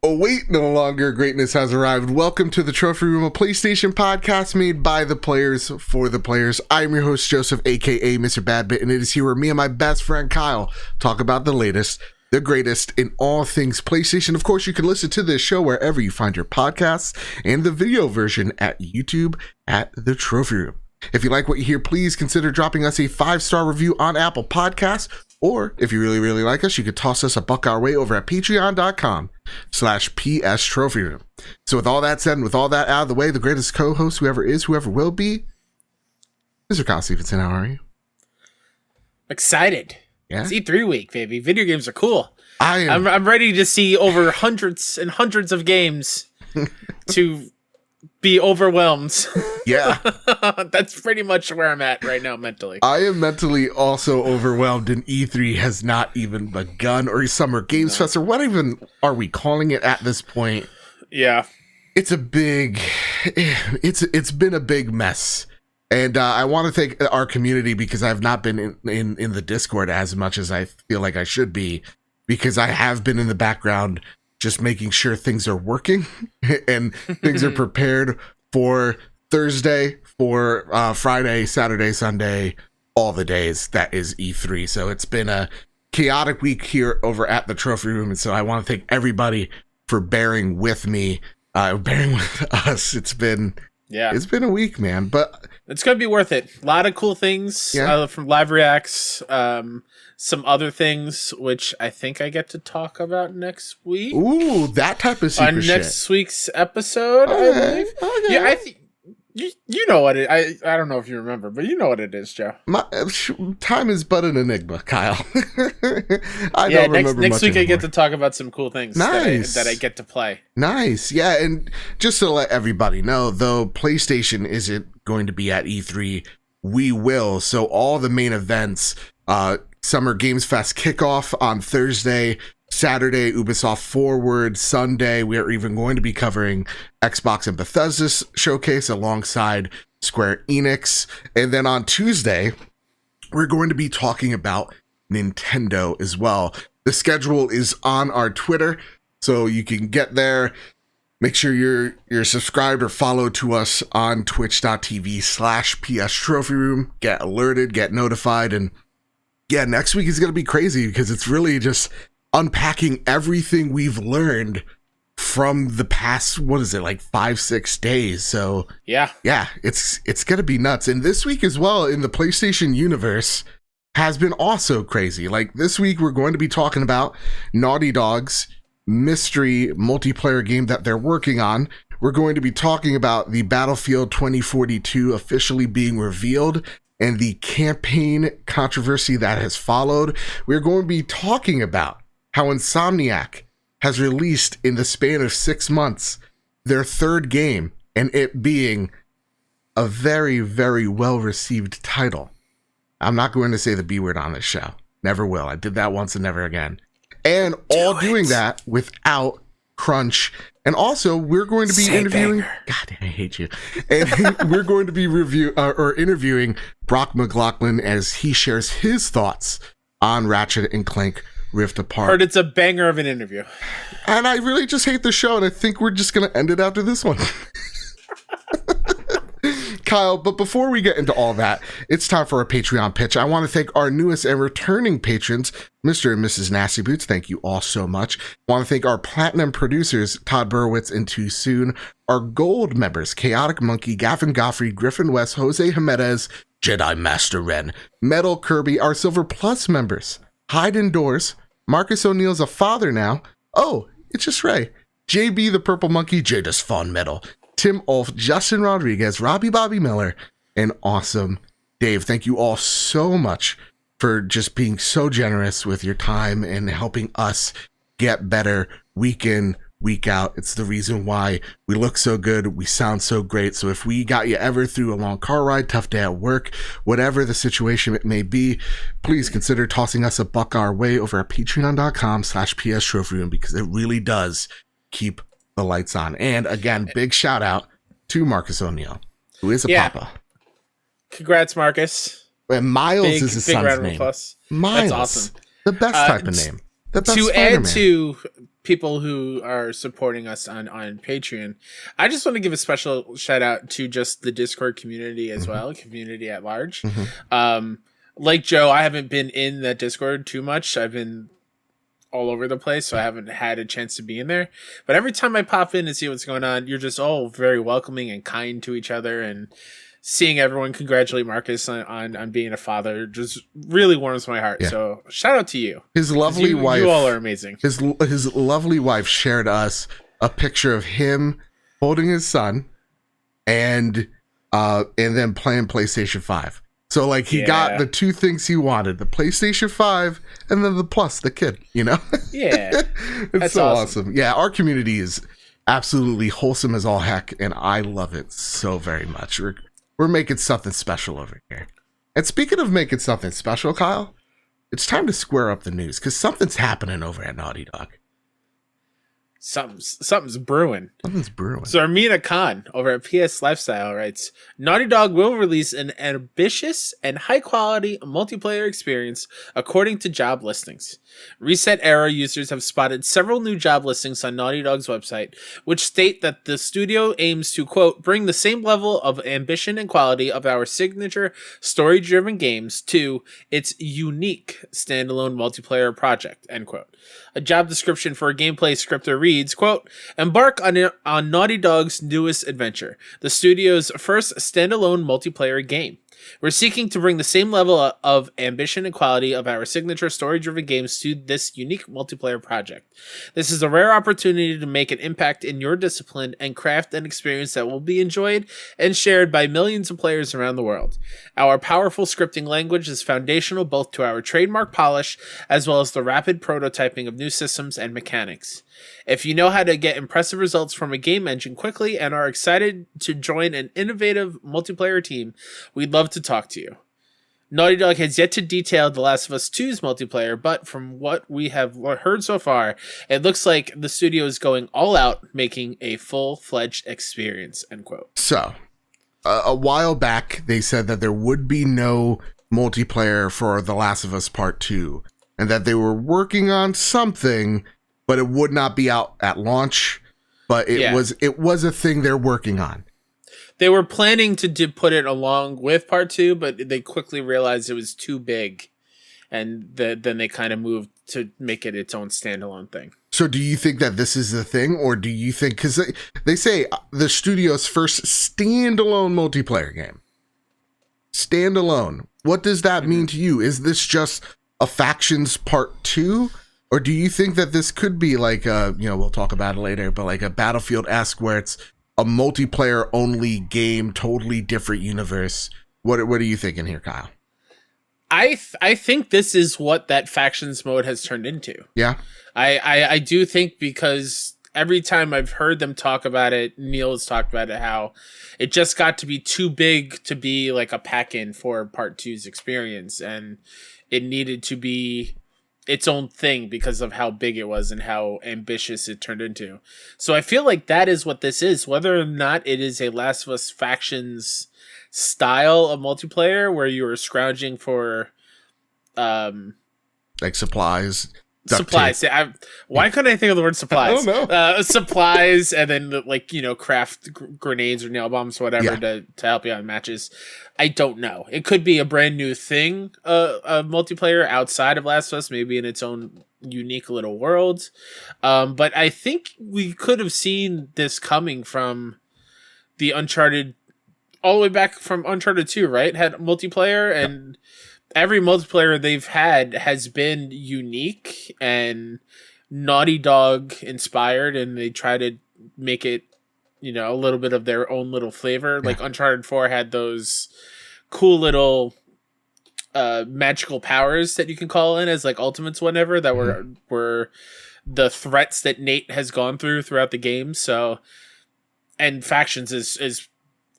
Oh, wait, no longer. Greatness has arrived. Welcome to the Trophy Room, a PlayStation podcast made by the players for the players. I'm your host, Joseph, aka Mr. Badbit, and it is here where me and my best friend Kyle talk about the latest, the greatest in all things PlayStation. Of course, you can listen to this show wherever you find your podcasts and the video version at YouTube at the Trophy Room. If you like what you hear, please consider dropping us a 5-star review on Apple Podcasts. Or if you really like us, you could toss us a buck our way over at patreon.com/PS Trophy Room. So with all that said and with all that out of the way, the greatest co-host, whoever is, whoever will be, Mr. Kyle Stevenson, how are you? Excited. Yeah? It's E3 week, baby. Video games are cool. I'm ready to see over hundreds and hundreds of games to be overwhelmed. Yeah. That's pretty much where I'm at right now mentally. I am mentally also overwhelmed, and E3 has not even begun, or Summer Games Fest, or what even are we calling it at this point? Yeah. It's been a big mess. And I want to thank our community because I've not been in the Discord as much as I feel like I should be, because I have been in the background just making sure things are working and things are prepared for Thursday, for Friday, Saturday, Sunday, all the days that is E3. So it's been a chaotic week here over at the Trophy Room. And so I want to thank everybody for bearing with me, bearing with us. It's been a week, man, but it's going to be worth it. A lot of cool things from live reacts, some other things, which I think I get to talk about next week. Ooh, that type of secret on shit. Next week's episode, I believe. Okay. Yeah, I think you know what it. I don't know if you remember, but you know what it is, Joe. Time is but an enigma, Kyle. I don't remember next week anymore. I get to talk about some cool things that I get to play. Nice, yeah, and just to let everybody know, though PlayStation isn't going to be at E3, we will. So all the main events, Summer Games Fest kickoff on Thursday, Saturday, Ubisoft Forward, Sunday, we are even going to be covering Xbox and Bethesda's showcase alongside Square Enix. And then on Tuesday, we're going to be talking about Nintendo as well. The schedule is on our Twitter, so you can get there. Make sure you're subscribed or followed to us on twitch.tv/PS Trophy Room. Get alerted, get notified. And yeah, next week is going to be crazy because it's really just unpacking everything we've learned from the past, 5-6 days. So yeah, it's gonna be nuts. And this week as well in the PlayStation universe has been also crazy. Like this week we're going to be talking about Naughty Dog's mystery multiplayer game that they're working on. We're going to be talking about the Battlefield 2042 officially being revealed and the campaign controversy that has followed. We're going to be talking about how Insomniac has released in the span of 6 months their third game, and it being a very, very well-received title. I'm not going to say the B word on this show. Never will. I did that once and never again. And doing that without crunch. And also, we're going to be interviewing... Banger. God, I hate you. And we're going to be interviewing Brock McLaughlin as he shares his thoughts on Ratchet and Clank Rift Apart. Heard it's a banger of an interview. And I really just hate the show, and I think we're just going to end it after this one. Kyle, but before we get into all that, it's time for a Patreon pitch. I want to thank our newest and returning patrons, Mr. and Mrs. Nasty Boots. Thank you all so much. I want to thank our platinum producers, Todd Burwitz and Too Soon. Our gold members, Chaotic Monkey, Gavin Goffrey, Griffin West, Jose Jimenez, Jedi Master Ren, Metal Kirby. Our silver plus members, Hide Indoors, Marcus O'Neill's a father now. Oh, it's just Ray. JB the Purple Monkey, Jadis Fawn Metal, Tim Ulf, Justin Rodriguez, Robbie Bobby Miller, and Awesome Dave. Thank you all so much for just being so generous with your time and helping us get better week in, week out. It's the reason why we look so good, we sound so great. So if we got you ever through a long car ride, tough day at work, whatever the situation it may be, please consider tossing us a buck our way over at patreon.com/PS Trophy Room, because it really does keep the lights on. And again, big shout out to Marcus O'Neill, who is a papa. Congrats, Marcus. And Miles is his son's name. Plus. Miles. That's awesome. The best type of name. The best to Spider-Man. add to people who are supporting us on Patreon. I just want to give a special shout out to just the Discord community as well, community at large. Like Joe, I haven't been in that Discord too much. I've been all over the place, so I haven't had a chance to be in there. But every time I pop in and see what's going on, you're just all very welcoming and kind to each other, and seeing everyone congratulate Marcus on being a father just really warms my heart. Yeah. So shout out to you. His lovely wife. You all are amazing. His lovely wife shared us a picture of him holding his son and then playing PlayStation 5. So like he got the two things he wanted, the PlayStation 5 and then the Plus, the kid, you know? Yeah. It's so awesome. Yeah, our community is absolutely wholesome as all heck, and I love it so very much. We're making something special over here. And speaking of making something special, Kyle, it's time to square up the news, because something's happening over at Naughty Dog. Something's brewing. Something's brewing. So Armina Khan over at PS Lifestyle writes, Naughty Dog will release an ambitious and high-quality multiplayer experience according to job listings. Reset Era users have spotted several new job listings on Naughty Dog's website, which state that the studio aims to, quote, bring the same level of ambition and quality of our signature story-driven games to its unique standalone multiplayer project, end quote. A job description for a gameplay scripter reads, quote, embark on Naughty Dog's newest adventure, the studio's first standalone multiplayer game. We're seeking to bring the same level of ambition and quality of our signature story-driven games to this unique multiplayer project. This is a rare opportunity to make an impact in your discipline and craft an experience that will be enjoyed and shared by millions of players around the world. Our powerful scripting language is foundational both to our trademark polish as well as the rapid prototyping of new systems and mechanics. If you know how to get impressive results from a game engine quickly and are excited to join an innovative multiplayer team, we'd love to talk to you. Naughty Dog has yet to detail The Last of Us 2's multiplayer, but from what we have heard so far, it looks like the studio is going all out, making a full-fledged experience, end quote. So, a while back, they said that there would be no multiplayer for The Last of Us Part 2, and that they were working on something, but it would not be out at launch, but it was a thing they're working on. They were planning to put it along with Part 2, but they quickly realized it was too big, and then they kind of moved to make it its own standalone thing. So do you think that this is the thing, or do you think, because they say the studio's first standalone multiplayer game. Standalone. What does that mean to you? Is this just a Factions Part 2? Or do you think that this could be like we'll talk about it later, but like a Battlefield-esque where it's a multiplayer only game, totally different universe? What are you thinking here, Kyle? I think this is what that Factions mode has turned into. Yeah. I do think, because every time I've heard them talk about it, Neil has talked about it, how it just got to be too big to be like a pack-in for Part 2's experience, and it needed to be its own thing because of how big it was and how ambitious it turned into. So I feel like that is what this is, whether or not it is a Last of Us Factions style of multiplayer where you are scrounging for like supplies. Why couldn't I think of the word supplies? I don't know. Supplies, and then craft grenades or nail bombs, whatever, to help you out in matches. I don't know. It could be a brand new thing, a multiplayer outside of Last of Us, maybe in its own unique little world. But I think we could have seen this coming from the Uncharted, all the way back from Uncharted 2, right? Had multiplayer, and every multiplayer they've had has been unique and Naughty Dog inspired, and they try to make it, a little bit of their own little flavor. Yeah. Like Uncharted 4 had those cool little magical powers that you can call in as like ultimates, whatever, that were the threats that Nate has gone throughout the game. So, and Factions is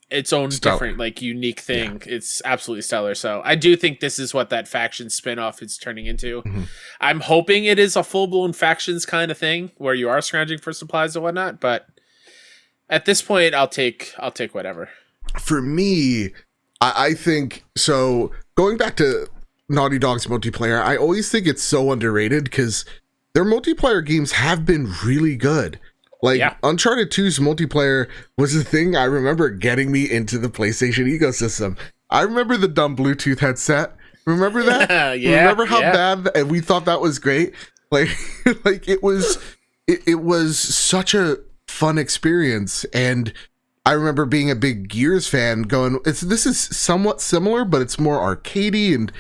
its own different, unique thing. Yeah. It's absolutely stellar. So I do think this is what that Factions spinoff is turning into. Mm-hmm. I'm hoping it is a full-blown Factions kind of thing where you are scrounging for supplies and whatnot, but at this point, I'll take whatever. For me, I think, so going back to Naughty Dog's multiplayer, I always think it's so underrated because their multiplayer games have been really good. Like, Uncharted 2's multiplayer was the thing I remember getting me into the PlayStation ecosystem. I remember the dumb Bluetooth headset. Remember that? Remember how bad, and we thought that was great? Like, like it was such a fun experience. And I remember being a big Gears fan going, this is somewhat similar, but it's more arcadey, and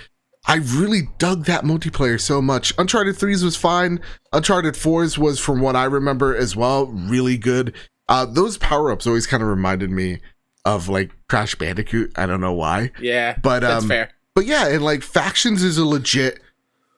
I really dug that multiplayer so much. Uncharted 3's was fine. Uncharted 4's was, from what I remember as well, really good. Those power-ups always kind of reminded me of like Crash Bandicoot. I don't know why. Yeah, but that's fair. But yeah, and like Factions is a legit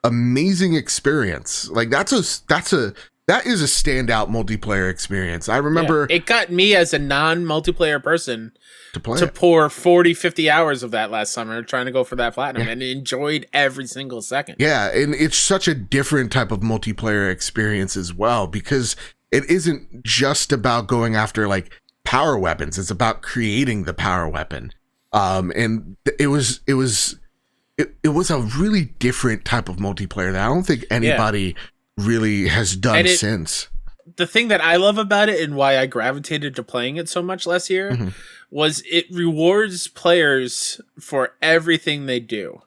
amazing experience. Like that is a standout multiplayer experience. I remember it got me as a non-multiplayer person to pour 40, 50 hours of that last summer trying to go for that platinum and enjoyed every single second. Yeah, and it's such a different type of multiplayer experience as well, because it isn't just about going after like power weapons. It's about creating the power weapon. And it was a really different type of multiplayer that I don't think anybody really has done since. The thing that I love about it and why I gravitated to playing it so much last year was it rewards players for everything they do.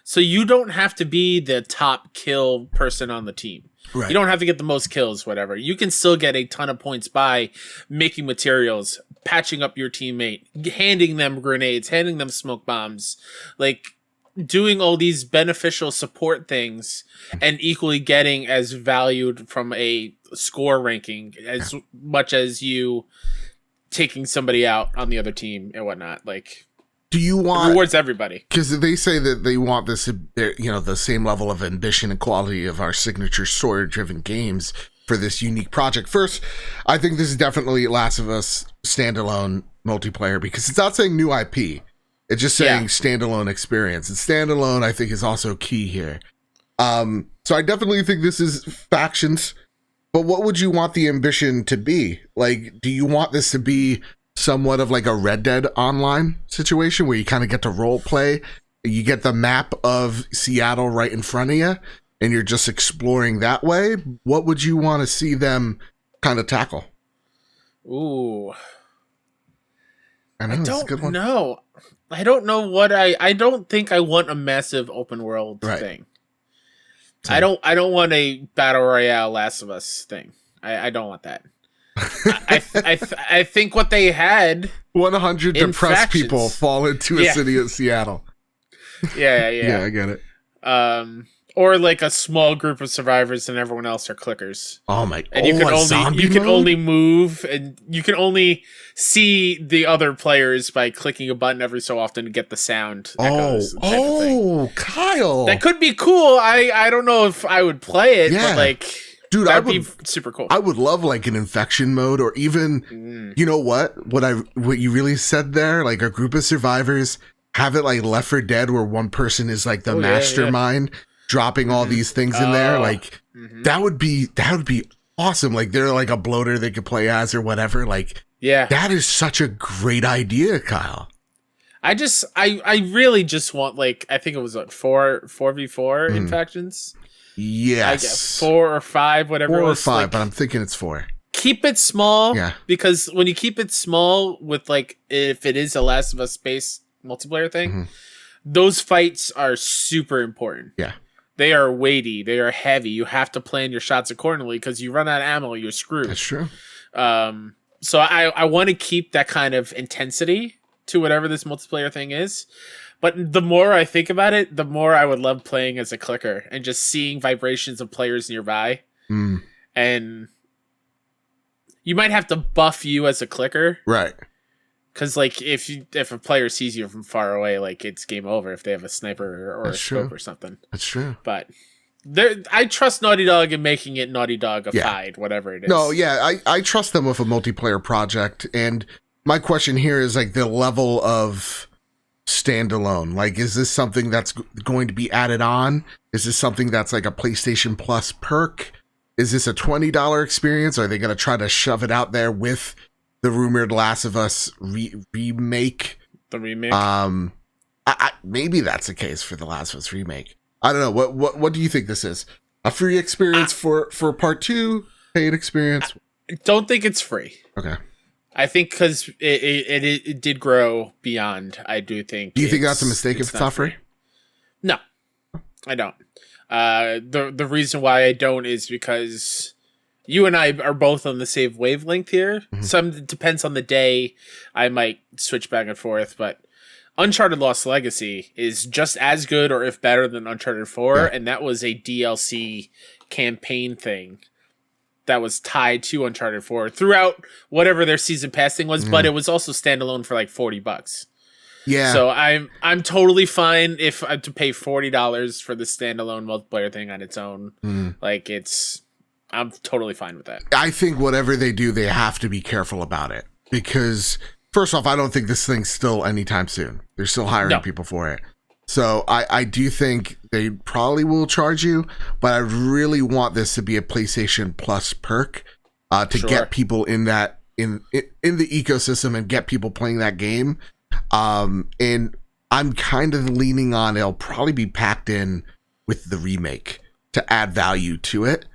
So you don't have to be the top kill person on the team. Right. You don't have to get the most kills, whatever. You can still get a ton of points by making materials, patching up your teammate, handing them grenades, handing them smoke bombs, like doing all these beneficial support things and equally getting as valued from a score ranking as much as you taking somebody out on the other team and whatnot. Like, do you want rewards everybody? Because they say that they want this, the same level of ambition and quality of our signature story-driven games for this unique project. First, I think this is definitely Last of Us standalone multiplayer, because it's not saying new IP. It's just saying standalone experience. And standalone, I think, is also key here. So I definitely think this is Factions. But what would you want the ambition to be? Like, do you want this to be somewhat of like a Red Dead Online situation where you kind of get to role play? You get the map of Seattle right in front of you, and you're just exploring that way? What would you want to see them kind of tackle? Ooh. I don't know. I don't know what I don't think I want a massive open world thing. Same. I don't want a battle royale Last of Us thing. I don't want that. I think what they had 100 depressed people fall into a city of Seattle. Yeah. Yeah, I get it. Or like a small group of survivors and everyone else are clickers. Oh my! And you can only move, and you can only see the other players by clicking a button every so often to get the sound. Kyle, that could be cool. I don't know if I would play it, but like, dude, that'd be super cool. I would love like an infection mode, or even you know what you really said there, like a group of survivors, have it like Left 4 Dead, where one person is like the mastermind. Yeah. Dropping all these things in there, like that would be awesome. Like they're like a bloater they could play as or whatever. Like, that is such a great idea, Kyle. I really just want, like, I think it was 4v4 in Factions. Yes, 4 or 5, whatever. 4 it or was, 5, like, but I'm thinking it's 4. Keep it small, because when you keep it small with, like, if it is a Last of Us space multiplayer thing, those fights are super important. Yeah. They are weighty. They are heavy. You have to plan your shots accordingly, because you run out of ammo, you're screwed. That's true. So I want to keep that kind of intensity to whatever this multiplayer thing is. But the more I think about it, the more I would love playing as a clicker and just seeing vibrations of players nearby. And you might have to buff you as a clicker. Right. Because, like, if a player sees you from far away, like, it's game over if they have a sniper or a scope or something. That's true. But I trust Naughty Dog in making it Naughty Dog-ified, whatever it is. No, I trust them with a multiplayer project. And my question here is, like, the level of standalone. Like, is this something that's going to be added on? Is this something that's like a PlayStation Plus perk? Is this a $20 experience? Are they going to try to shove it out there with the rumored Last of Us remake? The remake? Maybe that's the case for the Last of Us remake. I don't know. What do you think this is? A free experience for part 2, paid experience. I don't think it's free. Okay. I think because it did grow beyond. I do think. Do you think that's a mistake if it's not free? No, I don't. The reason why I don't is because you and I are both on the same wavelength here. Some depends on the day. I might switch back and forth, but Uncharted Lost Legacy is just as good or if better than Uncharted 4, and that was a DLC campaign thing that was tied to Uncharted 4 throughout whatever their season pass thing was, but it was also standalone for like $40. Yeah. So I'm totally fine if I have to pay $40 for the standalone multiplayer thing on its own. Like I'm totally fine with that. I think whatever they do, they have to be careful about it because first off, I don't think this thing's still anytime soon. They're still hiring people for it. So I do think they probably will charge you, but I really want this to be a PlayStation Plus perk to get people in that in the ecosystem and get people playing that game. And I'm kind of leaning on it'll probably be packed in with the remake to add value to it.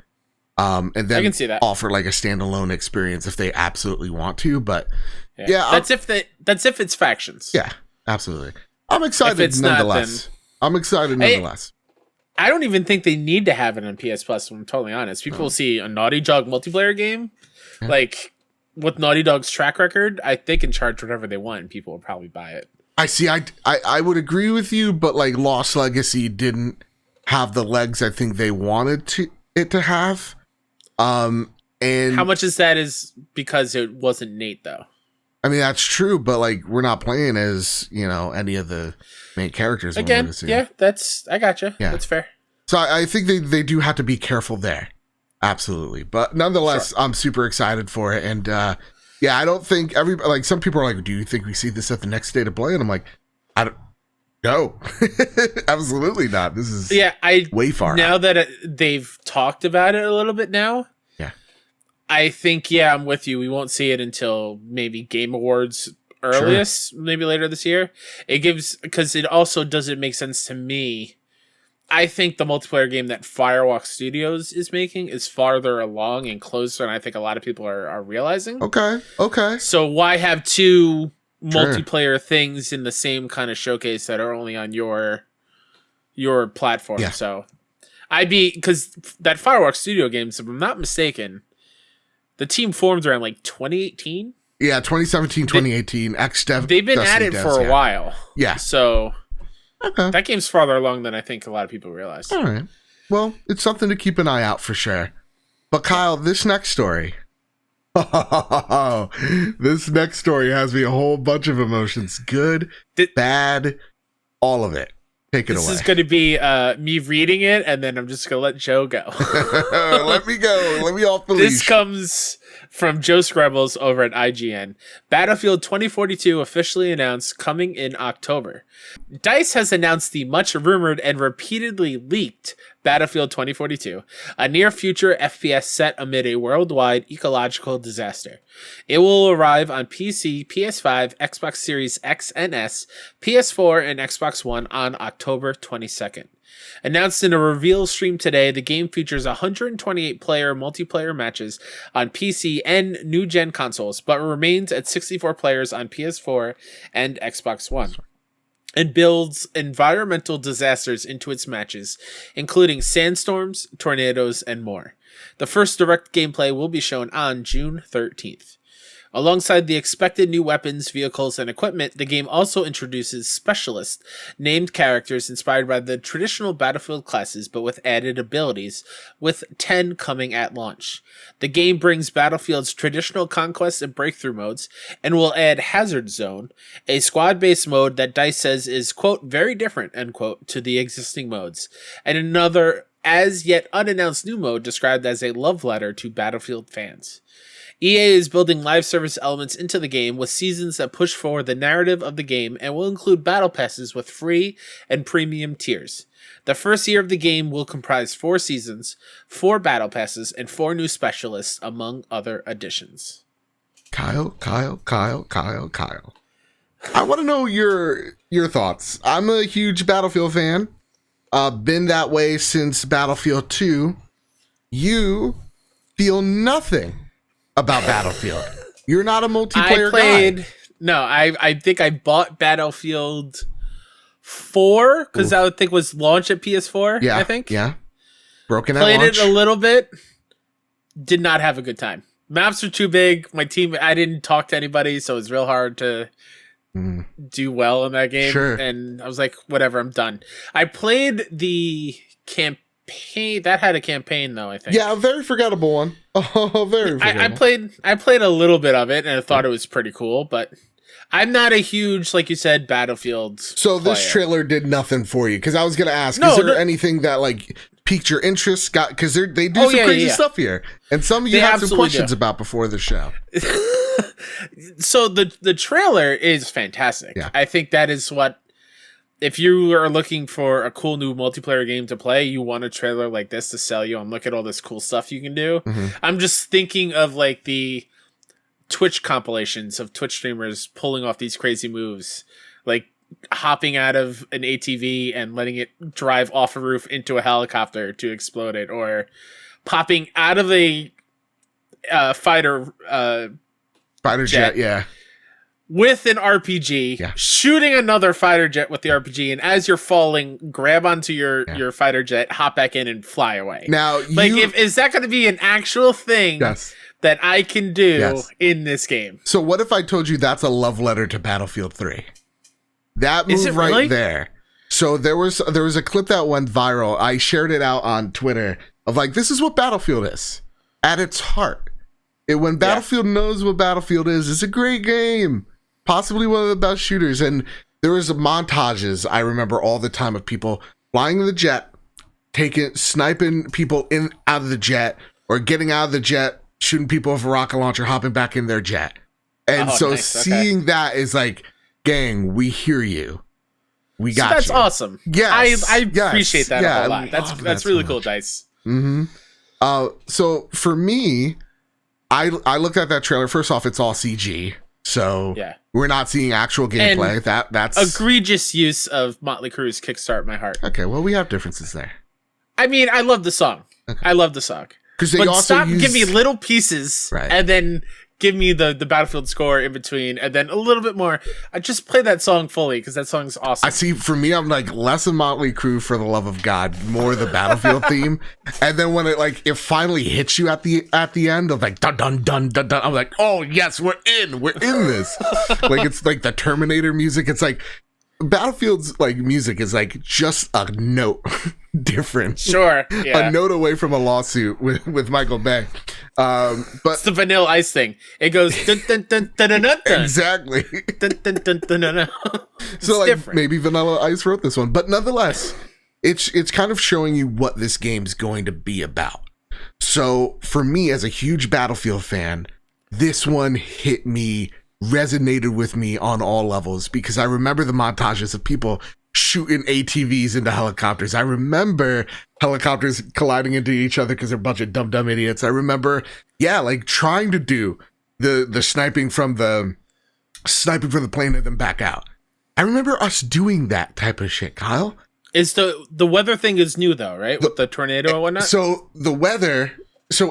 And then I can see that. Offer like a standalone experience if they absolutely want to. But that's if it's factions. Yeah, absolutely. I'm excited nonetheless. I'm excited nonetheless. I don't even think they need to have it on PS Plus, if I'm totally honest. People see a Naughty Dog multiplayer game, like with Naughty Dog's track record, they can charge whatever they want and people will probably buy it. I see. I would agree with you, but like Lost Legacy didn't have the legs I think they wanted it to have. And how much is that is because it wasn't Nate though? I mean, that's true, but like we're not playing as, any of the main characters. Again, I gotcha. Yeah. That's fair. So I think they do have to be careful there. Absolutely. But nonetheless, I'm super excited for it. And I don't think like some people are like, do you think we see this at the next State of Play? And I'm like, I don't know. Absolutely not. This is way far now out. that they've talked about it a little bit now. I think, I'm with you. We won't see it until maybe Game Awards earliest, maybe later this year. Because it also doesn't make sense to me. I think the multiplayer game that Firewalk Studios is making is farther along and closer than I think a lot of people are realizing. Okay. So why have two multiplayer things in the same kind of showcase that are only on your platform? Yeah. So because that Firewalk Studio games, if I'm not mistaken, the team formed around like 2018. Yeah, 2017, 2018. They've been at it for a while. Yeah. So that game's farther along than I think a lot of people realize. All right. Well, it's something to keep an eye out for sure. But Kyle, this next story. This next story has me a whole bunch of emotions. Good, bad, all of it. Take it away. This is going to be me reading it, and then I'm just going to let Joe go. Let me go. Let me off the leash. This comes from Joe Scrabbles over at IGN. Battlefield 2042 officially announced coming in October. DICE has announced the much rumored and repeatedly leaked Battlefield 2042, a near-future FPS set amid a worldwide ecological disaster. It will arrive on PC, PS5, Xbox Series X and S, PS4, and Xbox One on October 22nd. Announced in a reveal stream today, the game features 128-player multiplayer matches on PC and new-gen consoles, but remains at 64 players on PS4 and Xbox One, and builds environmental disasters into its matches, including sandstorms, tornadoes, and more. The first direct gameplay will be shown on June 13th. Alongside the expected new weapons, vehicles, and equipment, the game also introduces specialist named characters inspired by the traditional Battlefield classes but with added abilities, with 10 coming at launch. The game brings Battlefield's traditional conquest and breakthrough modes and will add Hazard Zone, a squad-based mode that DICE says is, quote, very different, end quote, to the existing modes, and another as yet unannounced new mode described as a love letter to Battlefield fans. EA is building live service elements into the game with seasons that push forward the narrative of the game and will include battle passes with free and premium tiers. The first year of the game will comprise 4 seasons, 4 battle passes, and 4 new specialists, among other additions. Kyle. I want to know your thoughts. I'm a huge Battlefield fan. been that way since Battlefield 2. You feel nothing about Battlefield. You're not a multiplayer guy. No, I think I bought Battlefield 4 because that I think was launched at PS4. Yeah, I think. Yeah. Broken at Played launch. it a little bit. Did not have a good time. Maps were too big. My team, I didn't talk to anybody, so it was real hard to do well in that game. Sure. And I was like, whatever, I'm done. I played the campaign. That had a campaign, though, I think. Yeah, a very forgettable one. Oh, very forgettable. I played a little bit of it, and I thought it was pretty cool, but I'm not a huge, like you said, Battlefield So this player. trailer did nothing for you, because I was going to ask, No, is there anything that like piqued your interest? Because they do some crazy stuff here, and some of you have some questions about before the show. So the trailer is fantastic. Yeah. I think that is what, if you are looking for a cool new multiplayer game to play, you want a trailer like this to sell you and look at all this cool stuff you can do. I'm just thinking of like the Twitch compilations of Twitch streamers pulling off these crazy moves, like hopping out of an ATV and letting it drive off a roof into a helicopter to explode it, or popping out of a fighter jet, yeah. with an RPG, shooting another fighter jet with the RPG, and as you're falling, grab onto your fighter jet, hop back in, and fly away. Now, like, is that going to be an actual thing that I can do in this game? So what if I told you that's a love letter to Battlefield 3? That move right there. So there was a clip that went viral. I shared it out on Twitter of like, this is what Battlefield is at its heart. When Battlefield knows what Battlefield is, it's a great game. Possibly one of the best shooters. And there was montages, I remember all the time, of people flying the jet, sniping people out of the jet, or getting out of the jet, shooting people with a rocket launcher, hopping back in their jet. And seeing that is like, gang, we hear you. We got that's you. Awesome. Yes. I appreciate that a whole lot. That's really cool, Dice. So for me, I looked at that trailer. First off, it's all CG. So we're not seeing actual gameplay. And that's egregious use of Motley Crue's Kickstart My Heart. Okay, well, we have differences there. I mean, I love the song. I love the song. Because they also give me little pieces and then give me the Battlefield score in between, and then a little bit more. I just play that song fully because that song's awesome. I see. For me, I'm like less of Motley Crue, For the Love of God, more the Battlefield theme. And then when it finally hits you at the end of like dun dun dun dun dun, I'm like, oh yes, we're in this. Like it's like the Terminator music. It's like Battlefield's like music is like just a note different. Sure, a note away from a lawsuit with Michael Bay. But it's the Vanilla Ice thing. It goes dun dun dun dun dun dun. Exactly. Dun dun dun dun dun. So like different. Maybe Vanilla Ice wrote this one, but nonetheless, it's kind of showing you what this game's going to be about. So for me, as a huge Battlefield fan, this one hit me, resonated with me on all levels, because I remember the montages of people shooting ATVs into helicopters. I remember helicopters colliding into each other because they're a bunch of dumb idiots. I remember, like trying to do the sniping from the plane and then back out. I remember us doing that type of shit, Kyle. Is the weather thing is new though, right? With the tornado and whatnot? So the weather,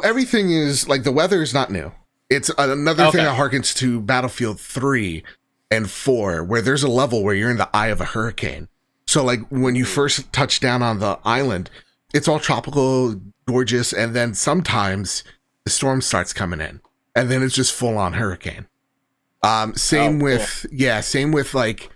everything is like, the weather is not new. It's another thing that harkens to Battlefield 3 and 4, where there's a level where you're in the eye of a hurricane. So like when you first touch down on the island, it's all tropical, gorgeous, and then sometimes the storm starts coming in, and then it's just full on hurricane. Same with like,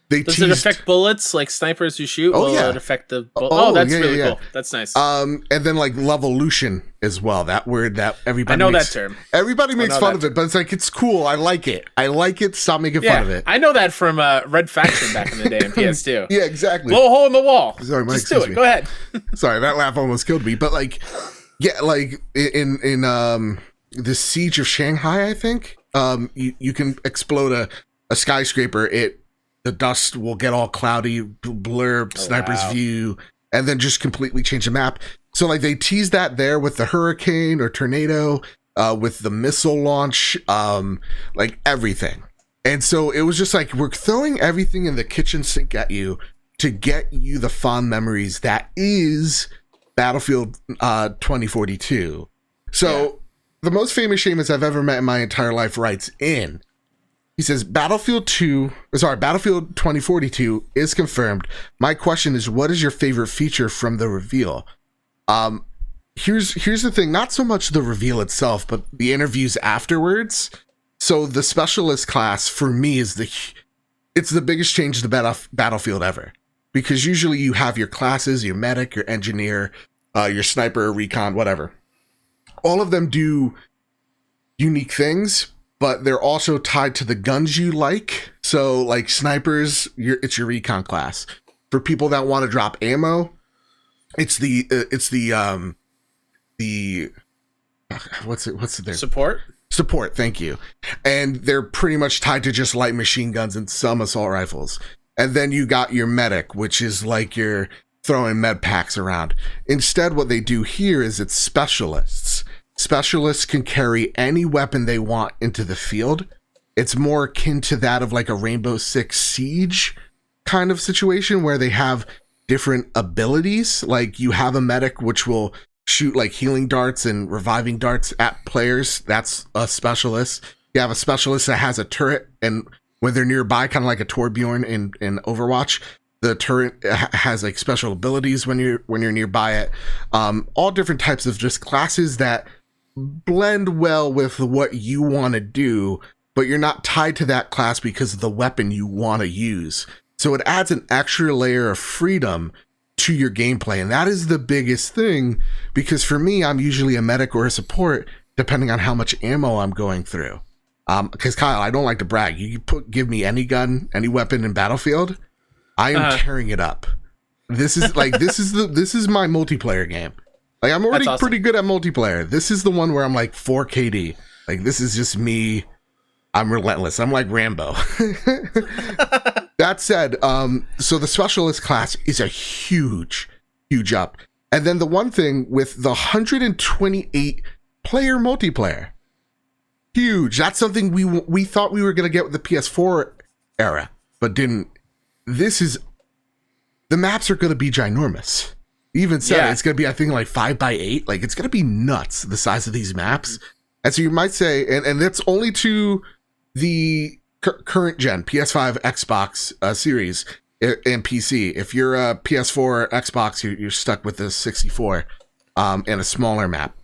does it affect bullets, like snipers who shoot? Will it affect the that's really cool. That's nice. And then like levolution as well. That word that everybody that term. Everybody makes fun of it, but it's like, it's cool. I like it. Stop making fun of it. I know that from Red Faction back in the day in PS2. Yeah, exactly. Blow a hole in the wall. Sorry, Mike, just do it. Go ahead. Sorry, that laugh almost killed me. But like, like in the Siege of Shanghai, I think, you can explode a skyscraper. The dust will get all cloudy, blur sniper's view, and then just completely change the map. So like they tease that there with the hurricane or tornado, with the missile launch, like everything. And so it was just like, we're throwing everything in the kitchen sink at you to get you the fond memories that is Battlefield 2042. So the most famous Seamus I've ever met in my entire life writes in. He says, Battlefield 2042 is confirmed. My question is, what is your favorite feature from the reveal? Here's the thing, not so much the reveal itself, but the interviews afterwards. So the specialist class for me is it's the biggest change to Battlefield ever, because usually you have your classes, your medic, your engineer, your sniper, recon, whatever. All of them do unique things, but they're also tied to the guns you like. So like snipers, it's your recon class. For people that want to drop ammo, it's the what's it there? Support, thank you. And they're pretty much tied to just light machine guns and some assault rifles. And then you got your medic, which is like you're throwing med packs around. Instead, what they do here is it's specialists. Specialists can carry any weapon they want into the field. It's more akin to that of like a Rainbow Six Siege kind of situation where they have different abilities. Like you have a medic which will shoot like healing darts and reviving darts at players. That's a specialist. You have a specialist that has a turret, and when they're nearby, kind of like a Torbjorn in Overwatch, the turret has like special abilities when you're nearby it. All different types of just classes that blend well with what you want to do, but you're not tied to that class because of the weapon you want to use. So it adds an extra layer of freedom to your gameplay, and that is the biggest thing, because for me, I'm usually a medic or a support depending on how much ammo I'm going through. Because Kyle, I don't like to brag, give me any gun, any weapon in Battlefield, I am tearing it up. This is my multiplayer game. Like I'm already pretty good at multiplayer. This is the one where I'm like 4 KD. Like this is just me. I'm relentless. I'm like Rambo. That said, so the specialist class is a huge up. And then the one thing with the 128 player multiplayer, huge. That's something we thought we were going to get with the PS4 era, but didn't. The maps are going to be ginormous. Even said it's going to be, I think, like 5x8. Like it's going to be nuts, the size of these maps. And so you might say, and that's only to the current gen PS5, Xbox series, and PC. If you're a PS4 or Xbox, you're stuck with the 64 and a smaller map.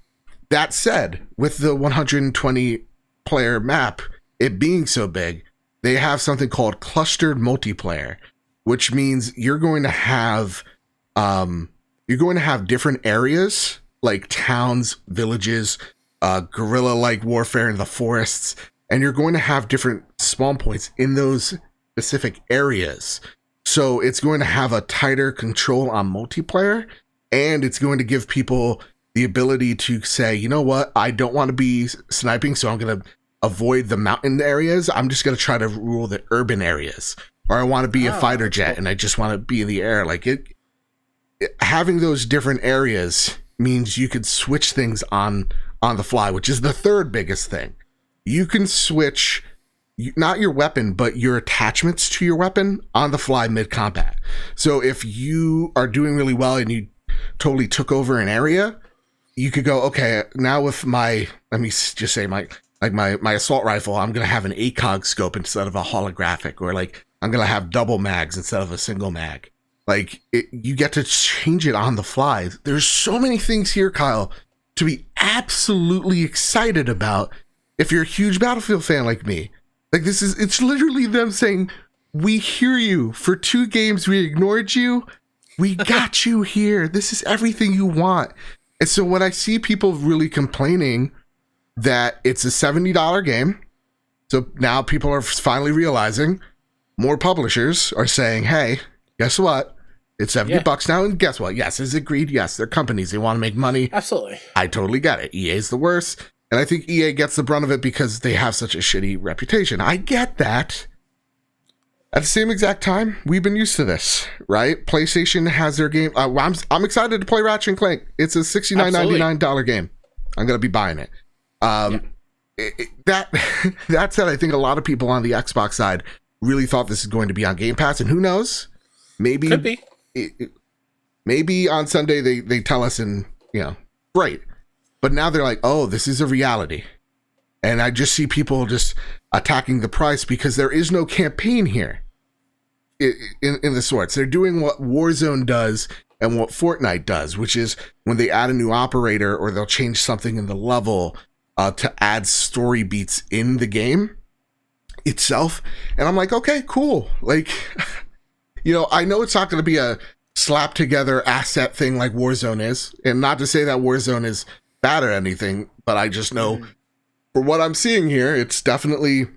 That said, with the 120 player map, it being so big, they have something called clustered multiplayer, which means you're going to have different areas like towns, villages, guerrilla-like warfare in the forests, and you're going to have different spawn points in those specific areas. So it's going to have a tighter control on multiplayer, and it's going to give people the ability to say, you know what, I don't want to be sniping, so I'm going to avoid the mountain areas. I'm just going to try to rule the urban areas. Or I want to be a fighter jet, and I just want to be in the air. Like having those different areas means you could switch things on the fly, which is the third biggest thing. You can switch not your weapon, but your attachments to your weapon on the fly mid-combat. So if you are doing really well and you totally took over an area, you could go, okay, now with my assault rifle, I'm going to have an ACOG scope instead of a holographic, or like I'm going to have double mags instead of a single mag. Like you get to change it on the fly. There's so many things here, Kyle, to be absolutely excited about if you're a huge Battlefield fan like me. Like it's literally them saying, we hear you. For 2 games, we ignored you. We got you here. This is everything you want. And so when I see people really complaining that it's a $70 game, so now people are finally realizing, more publishers are saying, hey, guess what? It's $70 now, and guess what? Yes, is it greed? Yes, they're companies. They want to make money. Absolutely. I totally get it. EA's the worst. And I think EA gets the brunt of it because they have such a shitty reputation. I get that. At the same exact time, we've been used to this, right? PlayStation has their game. I'm excited to play Ratchet and Clank. It's a $69.99 game. I'm going to be buying it. That said, I think a lot of people on the Xbox side really thought this is going to be on Game Pass, and who knows? Maybe Could be. Maybe on Sunday they tell us, and great. But now they're like, oh, this is a reality. And I just see people just attacking the price because there is no campaign here in the sorts. They're doing what Warzone does and what Fortnite does, which is when they add a new operator or they'll change something in the level to add story beats in the game itself. And I'm like, okay, cool. Like, I know it's not going to be a slap together asset thing like Warzone is. And not to say that Warzone is bad or anything, but I just know for what I'm seeing here, it's definitely,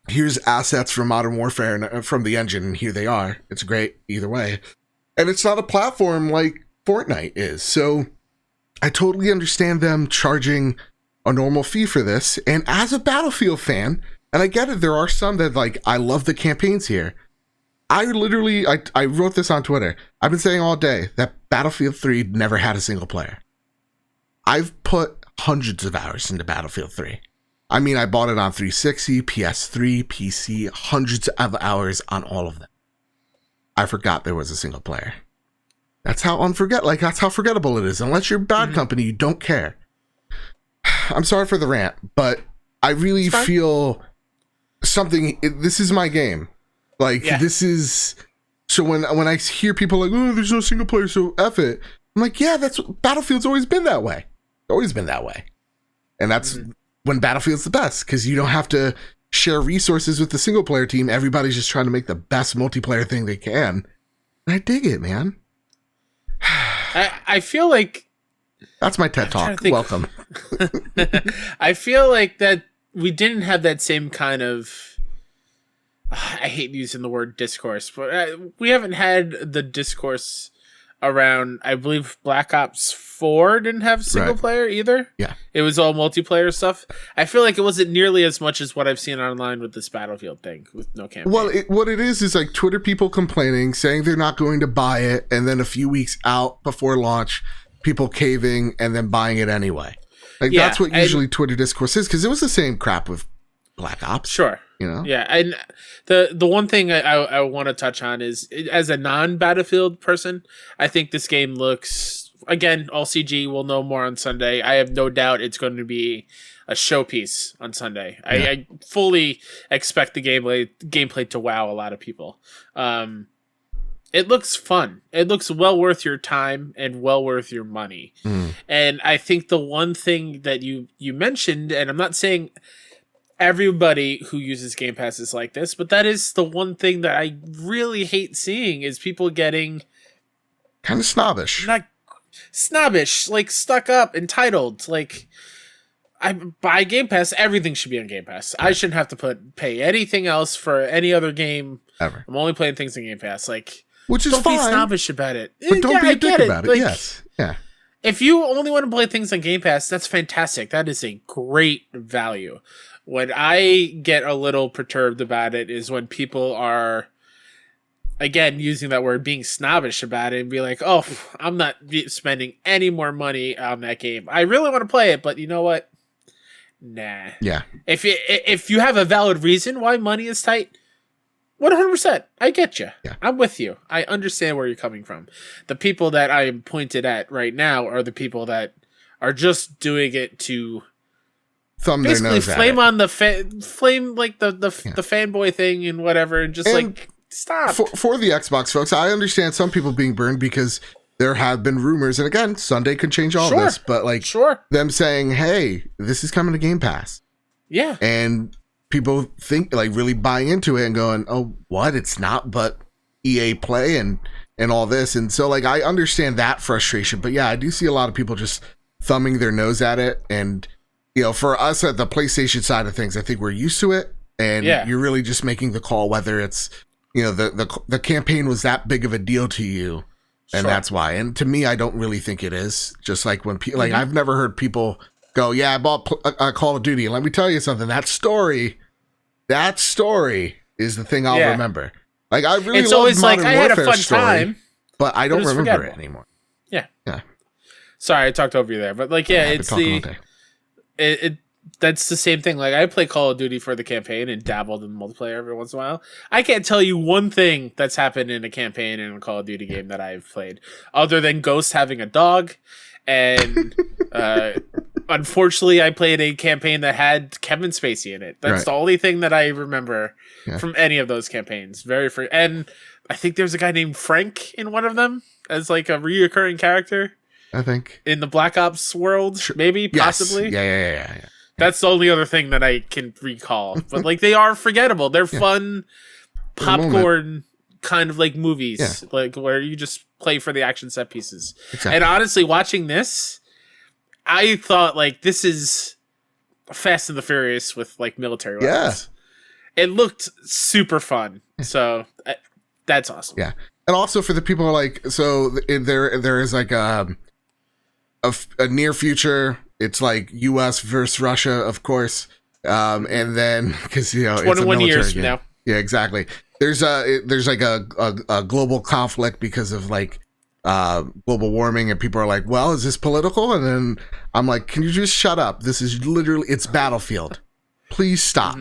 here's assets from Modern Warfare and from the engine, and here they are. It's great either way. And it's not a platform like Fortnite is. So I totally understand them charging a normal fee for this. And as a Battlefield fan, and I get it, there are some that like, I love the campaigns here. I wrote this on Twitter. I've been saying all day that Battlefield 3 never had a single player. I've put hundreds of hours into Battlefield 3. I mean, I bought it on 360, PS3, PC, hundreds of hours on all of them. I forgot there was a single player. That's how forgettable it is. Unless you're Bad Company, you don't care. I'm sorry for the rant, but I really feel this is my game. Like, this is, so when I hear people like, oh, there's no single player, so F it. I'm like, yeah, Battlefield's always been that way. Always been that way. And that's when Battlefield's the best, because you don't have to share resources with the single player team. Everybody's just trying to make the best multiplayer thing they can. And I dig it, man. I feel like that's my TED Talk. Welcome. I feel like that we didn't have that same kind of, I hate using the word discourse, but we haven't had the discourse around, I believe Black Ops 4 didn't have single player either. Yeah. It was all multiplayer stuff. I feel like it wasn't nearly as much as what I've seen online with this Battlefield thing with no campaign. Well, what it is like Twitter people complaining, saying they're not going to buy it, and then a few weeks out before launch, people caving and then buying it anyway. Like, that's what usually Twitter discourse is, because it was the same crap with Black Ops. Sure. Yeah, and the one thing I want to touch on is, as a non-Battlefield person, I think this game looks, again, all CG. We'll know more on Sunday. I have no doubt it's going to be a showpiece on Sunday. Yeah. I fully expect the gameplay to wow a lot of people. It looks fun. It looks well worth your time and well worth your money. And I think the one thing that you mentioned, and I'm not saying everybody who uses Game Pass is like this, but that is the one thing that I really hate seeing, is people getting kind of snobbish. Not snobbish, like stuck up, entitled. Like, I buy Game Pass, everything should be on Game Pass. Right. I shouldn't have to pay anything else for any other game ever. I'm only playing things in Game Pass. Like, which is fine. Don't be snobbish about it. But don't be a dick about it. Like, yes. Yeah. If you only want to play things on Game Pass, that's fantastic. That is a great value. What I get a little perturbed about it is when people are, again, using that word, being snobbish about it, and be like, oh, I'm not spending any more money on that game. I really want to play it, but you know what? Nah. Yeah. If you have a valid reason why money is tight, 100%, I get you. Yeah. I'm with you. I understand where you're coming from. The people that I am pointed at right now are the people that are just doing it to thumb basically their nose flame at it. On the flame, like the fanboy thing and whatever, and just like stop. For the Xbox folks, I understand some people being burned because there have been rumors, and again, Sunday could change all this, but like them saying, hey, this is coming to Game Pass. Yeah. And people think, like, really buying into it and going, oh, what? It's not but EA Play and all this. And so, like, I understand that frustration, but yeah, I do see a lot of people just thumbing their nose at it. And for us at the PlayStation side of things, I think we're used to it, and you're really just making the call whether it's, the campaign was that big of a deal to you, and that's why. And to me, I don't really think it is. Just like when people, like, I've never heard people go, yeah, I bought Call of Duty. And let me tell you something. That story is the thing I'll remember. Like, I really it's love always Modern like, I had a Warfare fun story, time, but I don't remember it anymore. Yeah. Sorry, I talked over you there, but like, it's that's the same thing. Like, I play Call of Duty for the campaign and dabbled in multiplayer every once in a while. I can't tell you one thing that's happened in a campaign in a Call of Duty game that I've played, other than Ghost having a dog. And unfortunately, I played a campaign that had Kevin Spacey in it. That's the only thing that I remember from any of those campaigns. And I think there's a guy named Frank in one of them as like a reoccurring character. I think in the Black Ops world, maybe, possibly. Yeah. That's the only other thing that I can recall. But like, they are forgettable. They're fun, popcorn kind of like movies, like where you just play for the action set pieces. Exactly. And honestly, watching this, I thought like this is Fast and the Furious with like military weapons. It looked super fun. So that's awesome. Yeah. And also for the people like, so there is like a near future. It's like U.S. versus Russia, of course, and then because 21 years from now. Yeah, exactly. There's like a global conflict because of like global warming, and people are like, "Well, is this political?" And then I'm like, "Can you just shut up? This is literally it's Battlefield. Please stop."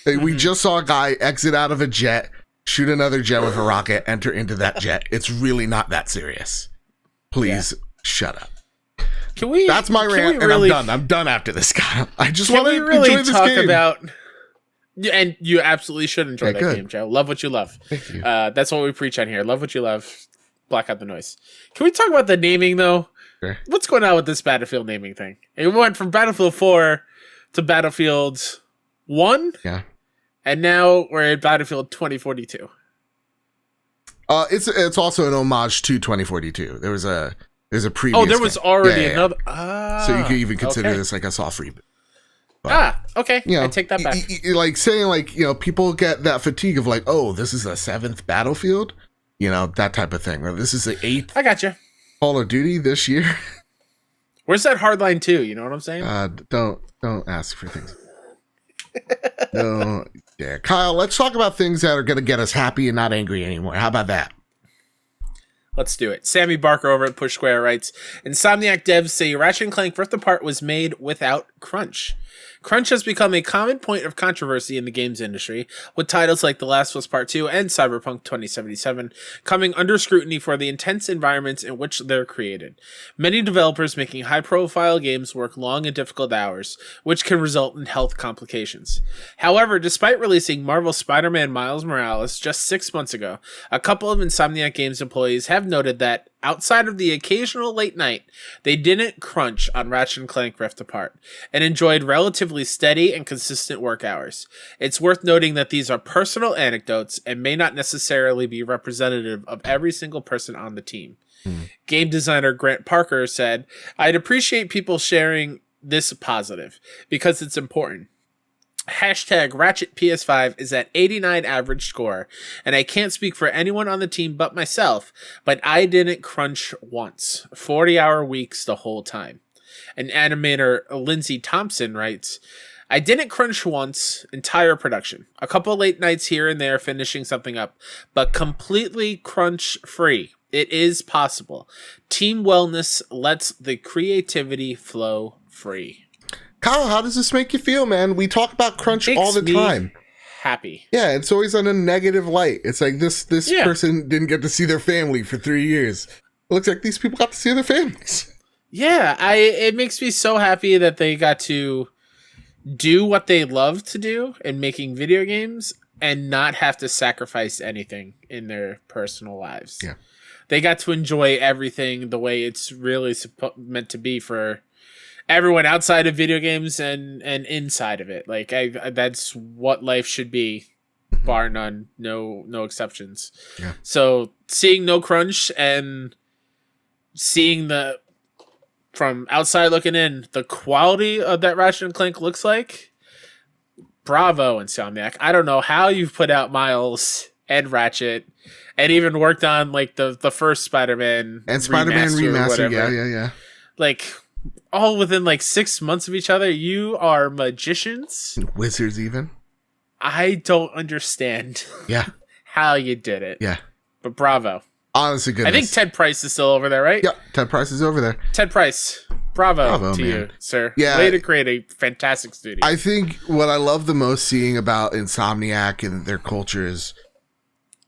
We just saw a guy exit out of a jet, shoot another jet with a rocket, enter into that jet. It's really not that serious. Please shut up. That's my rant, and I'm done. I'm done after this guy. I just want to enjoy this game. And you absolutely should enjoy that game, Joe. Love what you love. Thank you. That's what we preach on here. Love what you love. Block out the noise. Can we talk about the naming, though? Sure. What's going on with this Battlefield naming thing? It went from Battlefield 4 to Battlefield 1. Yeah. And now we're at Battlefield 2042. It's also an homage to 2042. There's a previous. Oh, there was already another. So you could even consider this like a soft reboot. But, okay. I take that back. Like saying like, people get that fatigue of like, oh, this is the 7th Battlefield, that type of thing. Or this is the 8th. I gotcha. Call of Duty this year. Where's that Hardline 2? You know what I'm saying? Don't ask for things. No. Yeah, Kyle, let's talk about things that are going to get us happy and not angry anymore. How about that? Let's do it. Sammy Barker over at Push Square writes, Insomniac devs say Ratchet and Clank Rift Apart was made without crunch. Crunch has become a common point of controversy in the games industry, with titles like The Last of Us Part 2 and Cyberpunk 2077 coming under scrutiny for the intense environments in which they're created. Many developers making high-profile games work long and difficult hours, which can result in health complications. However, despite releasing Marvel's Spider-Man Miles Morales just 6 months ago, a couple of Insomniac Games employees have noted that, outside of the occasional late night, they didn't crunch on Ratchet and Clank Rift Apart, and enjoyed relatively steady and consistent work hours. It's worth noting that these are personal anecdotes and may not necessarily be representative of every single person on the team. Game designer Grant Parker said, I'd appreciate people sharing this positive, because it's important. Hashtag Ratchet PS5 is at 89 average score, and I can't speak for anyone on the team but myself, but I didn't crunch once. 40-hour weeks the whole time. And animator Lindsay Thompson writes, I didn't crunch once, entire production. A couple late nights here and there finishing something up, but completely crunch free. It is possible. Team wellness lets the creativity flow free. Kyle, how does this make you feel, man? We talk about crunch all the time. Happy. Yeah, it's always on a negative light. It's like this person didn't get to see their family for 3 years. It looks like these people got to see their families. Yeah, it makes me so happy that they got to do what they love to do in making video games and not have to sacrifice anything in their personal lives. Yeah. They got to enjoy everything the way it's really meant to be for everyone outside of video games and inside of it. Like that's what life should be, bar none, no exceptions. Yeah. So seeing no crunch and seeing from outside looking in, the quality of that Ratchet and Clank looks like, bravo, Insomniac. I don't know how you've put out Miles and Ratchet and even worked on like the first Spider-Man and Spider-Man remaster. Yeah. Like all within like 6 months of each other. You are magicians, wizards even. I don't understand how you did it. Yeah, but bravo. Honestly, goodness. I think Ted Price is still over there, right? Yeah, Ted Price is over there. Ted Price, Bravo to man. you, sir. Yeah. Way to create a fantastic studio. I think what I love the most seeing about Insomniac and their culture is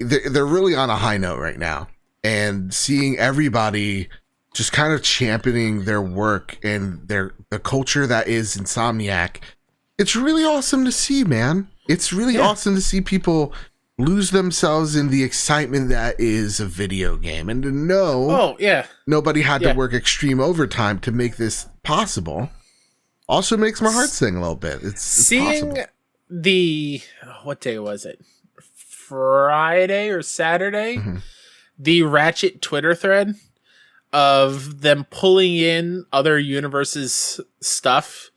they're really on a high note right now. And seeing everybody just kind of championing their work and the culture that is Insomniac, it's really awesome to see, man. It's really awesome to see people lose themselves in the excitement that is a video game, and to know nobody had to work extreme overtime to make this possible also makes my heart sing a little bit. It's seeing possible. what day was it? Friday or Saturday? Mm-hmm. The Ratchet Twitter thread of them pulling in other universes stuff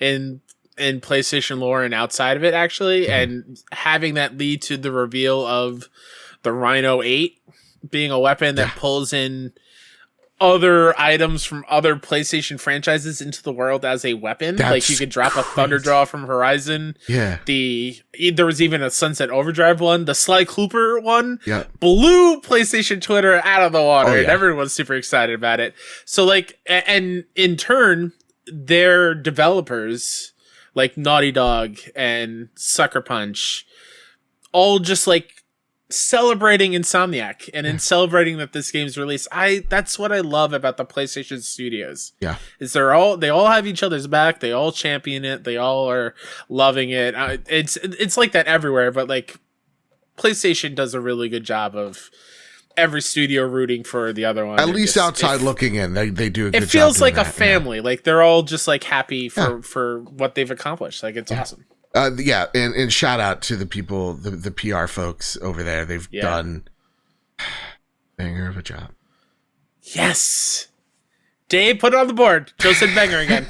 in PlayStation lore and outside of it, actually, and having that lead to the reveal of the Rhino 8 being a weapon that pulls in other items from other PlayStation franchises into the world as a weapon. Like you could drop a Thunderdraw from Horizon. Yeah. There was even a Sunset Overdrive one. The Sly Cooper one blew PlayStation Twitter out of the water, and everyone was super excited about it. So like, and in turn, their developers like Naughty Dog and Sucker Punch, all just like celebrating Insomniac and in celebrating that this game's released. That's what I love about the PlayStation studios. Yeah. Is they all have each other's back, they all champion it, they all are loving it. It's like that everywhere, but like PlayStation does a really good job of every studio rooting for the other one. At least outside looking in, they do a good job. It feels like a family. Like they're all just like happy for what they've accomplished. Like it's awesome. And shout out to the people, the PR folks over there. They've done banger of a job. Yes. Dave, put it on the board. Joe said banger again.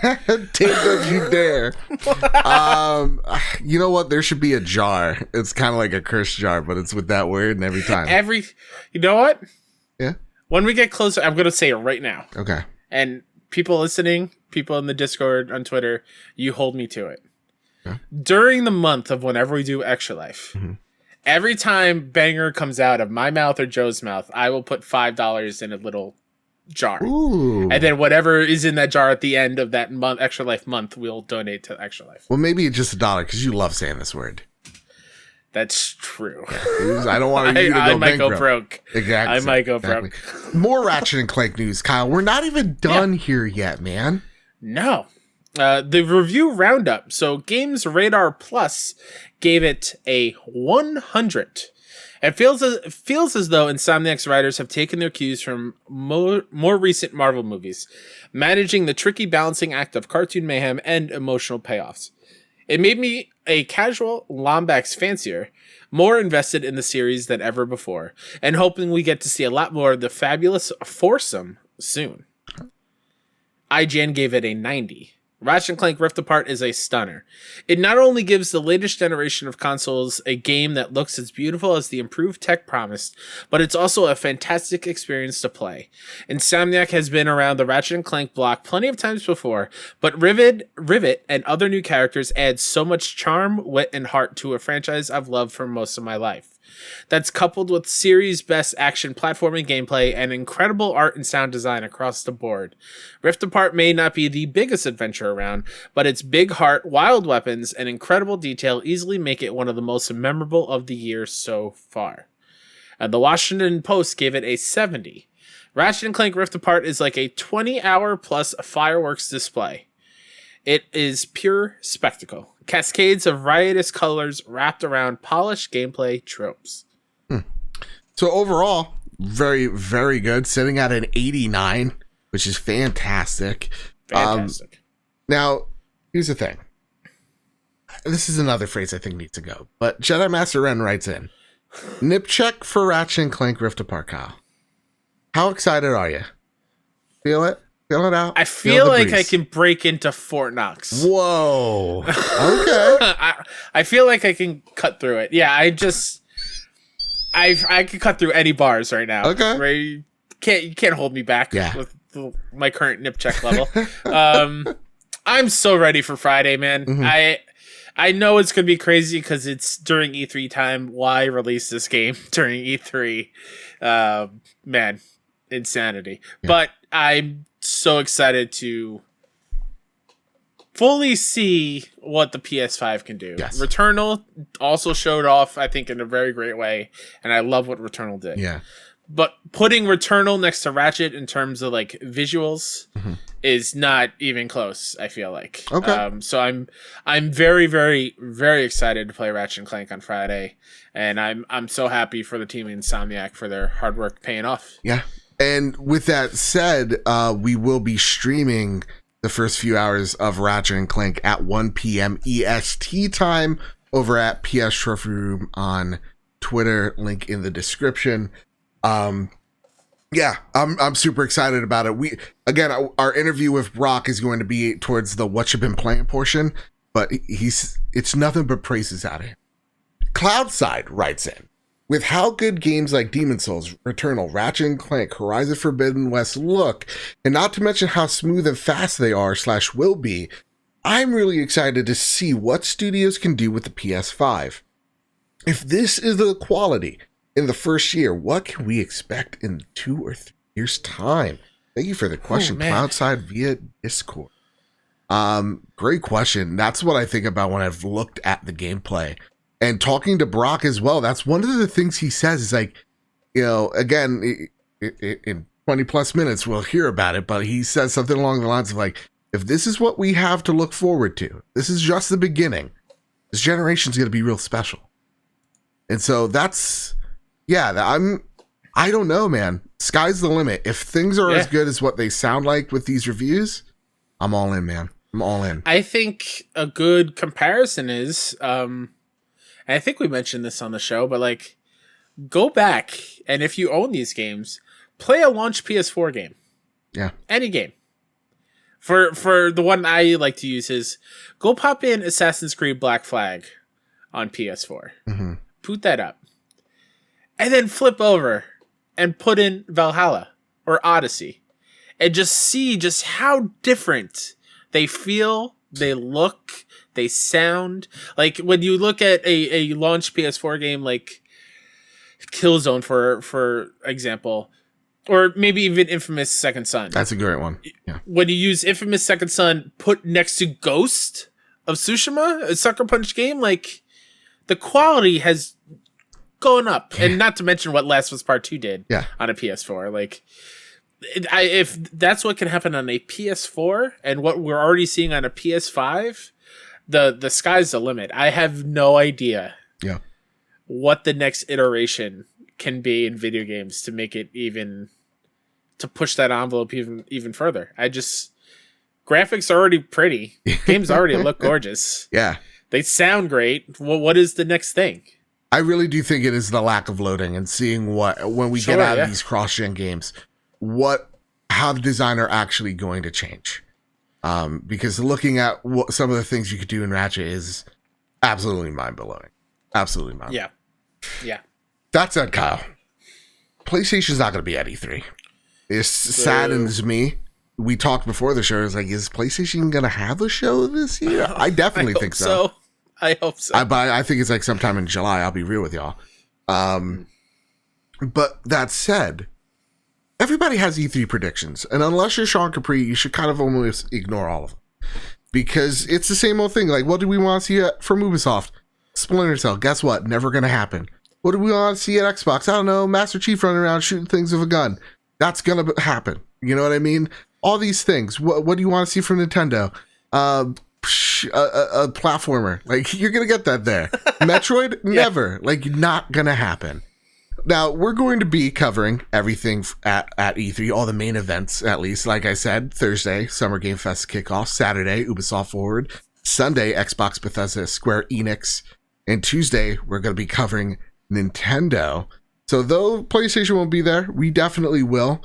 Dave, don't you dare. You know what? There should be a jar. It's kind of like a curse jar, but it's with that word and every time. You know what? Yeah. When we get closer, I'm going to say it right now. Okay. And people listening, people in the Discord, on Twitter, you hold me to it. Okay. During the month of whenever we do Extra Life, every time banger comes out of my mouth or Joe's mouth, I will put $5 in a little jar. Ooh. And then whatever is in that jar at the end of that month, Extra Life month, we'll donate to Extra Life. Well, maybe just $1 because you love saying this word. That's true. I don't want you to go I might go broke. Exactly. I might go broke. More Ratchet and Clank news, Kyle. We're not even done here yet, man. No. The review roundup. So Games Radar Plus gave it a 100. It feels as though Insomniac's writers have taken their cues from more recent Marvel movies, managing the tricky balancing act of cartoon mayhem and emotional payoffs. It made me a casual Lombax fancier, more invested in the series than ever before, and hoping we get to see a lot more of the fabulous foursome soon. IGN gave it a 90. Ratchet and Clank Rift Apart is a stunner. It not only gives the latest generation of consoles a game that looks as beautiful as the improved tech promised, but it's also a fantastic experience to play. Insomniac has been around the Ratchet and Clank block plenty of times before, but Rivet and other new characters add so much charm, wit, and heart to a franchise I've loved for most of my life. That's coupled with series best action platforming gameplay and incredible art and sound design across the board. Rift Apart may not be the biggest adventure around, but its big heart, wild weapons, and incredible detail easily make it one of the most memorable of the year so far. And the Washington Post gave it a 70. Ratchet and Clank Rift Apart is like a 20-hour plus fireworks display. It is pure spectacle. Cascades of riotous colors wrapped around polished gameplay tropes. So overall, very, very good. Sitting at an 89, which is fantastic. Fantastic. Now, here's the thing. This is another phrase I think needs to go. But Jedi Master Ren writes in, nip check for Ratchet and Clank Rift Apart, Kyle. How excited are you? Feel it? Feel it out? I feel like I can break into Fort Knox. Whoa. Okay. I feel like I can cut through it. Yeah, I can cut through any bars right now. Okay. Right? You can't hold me back with my current nip check level. I'm so ready for Friday, man. Mm-hmm. I know it's going to be crazy because it's during E3 time. Why release this game during E3? Man. insanity. But I'm so excited to fully see what the PS5 can do. Yes. Returnal also showed off, I think, in a very great way, and I love what Returnal did. Yeah. But putting Returnal next to Ratchet in terms of like visuals is not even close, I feel like. Okay. So I'm very, very, very excited to play Ratchet and Clank on Friday, and I'm so happy for the team in Insomniac for their hard work paying off. Yeah. And with that said, we will be streaming the first few hours of Ratchet and Clank at 1 p.m. EST time over at PS Trophy Room on Twitter. Link in the description. Yeah, I'm super excited about it. Our interview with Brock is going to be towards the what you've been playing portion, but it's nothing but praises out of him. Cloudside writes in, with how good games like Demon's Souls, Returnal, Ratchet and Clank, Horizon Forbidden West look, and not to mention how smooth and fast they are / will be, I'm really excited to see what studios can do with the PS5. If this is the quality in the first year, what can we expect in 2 or 3 years' time? Thank you for the question, Cloudside via Discord. Great question. That's what I think about when I've looked at the gameplay. And talking to Brock as well, that's one of the things he says is like, again, in 20 plus minutes, we'll hear about it, but he says something along the lines of like, if this is what we have to look forward to, this is just the beginning, this generation's going to be real special. And so I don't know, man. Sky's the limit. If things are as good as what they sound like with these reviews, I'm all in, man. I'm all in. I think a good comparison is, and I think we mentioned this on the show, but like, go back and if you own these games, play a launch PS4 game. Yeah. Any game. For the one I like to use is go pop in Assassin's Creed Black Flag on PS4. Mm-hmm. Boot that up. And then flip over and put in Valhalla or Odyssey and just see just how different they feel, they look, they sound. Like when you look at a launch PS4 game like Killzone, for example, or maybe even Infamous Second Son. That's a great one. Yeah. When you use Infamous Second Son put next to Ghost of Tsushima, a Sucker Punch game, like the quality has going up, and not to mention what Last of Us Part 2 did on a PS4. Like, if that's what can happen on a PS4 and what we're already seeing on a PS5, the sky's the limit. I have no idea what the next iteration can be in video games to make it even, to push that envelope even further. Graphics are already pretty. Games already look gorgeous. Yeah. They sound great. Well, what is the next thing? I really do think it is the lack of loading and seeing when we get out of these cross-gen games, how the design are actually going to change. Because looking at what some of the things you could do in Ratchet is absolutely mind-blowing. Absolutely mind-blowing. Yeah. That said, Kyle, PlayStation's not going to be at E3. It saddens me. We talked before the show. It's like, is PlayStation going to have a show this year? I definitely think so. I hope so. I think it's like sometime in July. I'll be real with y'all. But that said, everybody has E3 predictions. And unless you're Sean Capri, you should kind of almost ignore all of them. Because it's the same old thing. Like, what do we want to see from Ubisoft? Splinter Cell. Guess what? Never going to happen. What do we want to see at Xbox? I don't know. Master Chief running around shooting things with a gun. That's going to happen. You know what I mean? All these things. What do you want to see from Nintendo? A platformer. Like, you're gonna get that there. Metroid, never. Like, not gonna happen. Now, we're going to be covering everything at E3, all the main events, at least. Like I said, Thursday, Summer Game Fest kickoff. Saturday, Ubisoft Forward. Sunday, Xbox, Bethesda, Square Enix. And Tuesday, we're going to be covering Nintendo. So though PlayStation won't be there, we definitely will.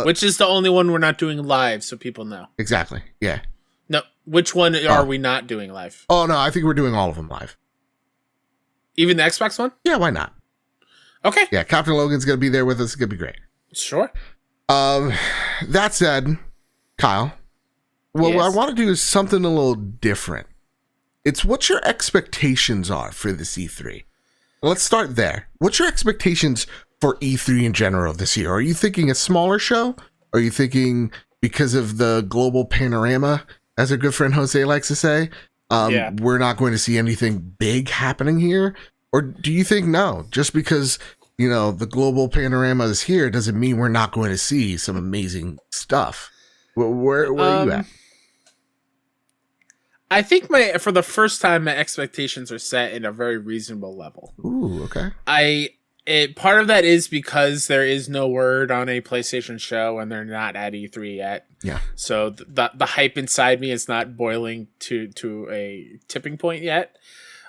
Which is the only one we're not doing live, so people know. Exactly, yeah. No, which one are we not doing live? Oh, no, I think we're doing all of them live. Even the Xbox one? Yeah, why not? Okay. Yeah, Captain Logan's going to be there with us. It's going to be great. Sure. That said, Kyle, what I want to do is something a little different. It's what your expectations are for this E3. Let's start there. What's your expectations for E3 in general this year? Are you thinking a smaller show? Are you thinking because of the global panorama, as our good friend Jose likes to say, we're not going to see anything big happening here? Or do you think no, just because, you know, the global panorama is here doesn't mean we're not going to see some amazing stuff? Where are you at? I think for the first time, my expectations are set in a very reasonable level. Ooh, okay. Part of that is because there is no word on a PlayStation show and they're not at E3 yet. Yeah. So the hype inside me is not boiling to a tipping point yet.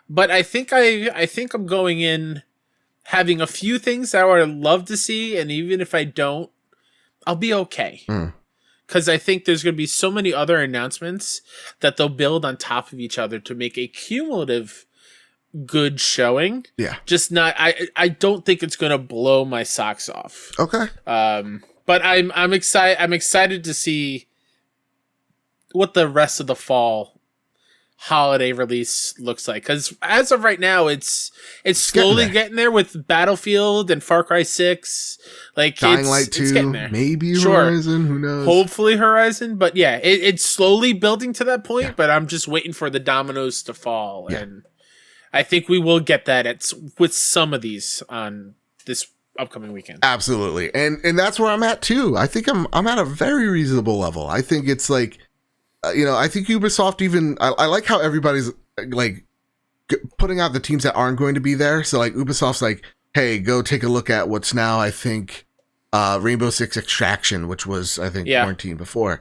But I think I'm going in having a few things that I would love to see, and even if I don't, I'll be okay. Because I think there's going to be so many other announcements that they'll build on top of each other to make a cumulative good showing. Yeah. Just not. I don't think it's going to blow my socks off. Okay. But I'm excited. I'm excited to see what the rest of the fall holiday release looks like, because as of right now it's slowly getting there with Battlefield and Far Cry 6, like Dying Light 2, it's getting there. Maybe Horizon, who knows, hopefully Horizon, but yeah, it's slowly building to that point. But I'm just waiting for the dominoes to fall, and I think we will get that with some of these on this upcoming weekend. Absolutely. And that's where I'm at too. I think I'm at a very reasonable level. I think it's like, I think Ubisoft even, I like how everybody's like putting out the teams that aren't going to be there. So like Ubisoft's like, hey, go take a look at what's now, I think, Rainbow Six Extraction, which was, I think, quarantine before.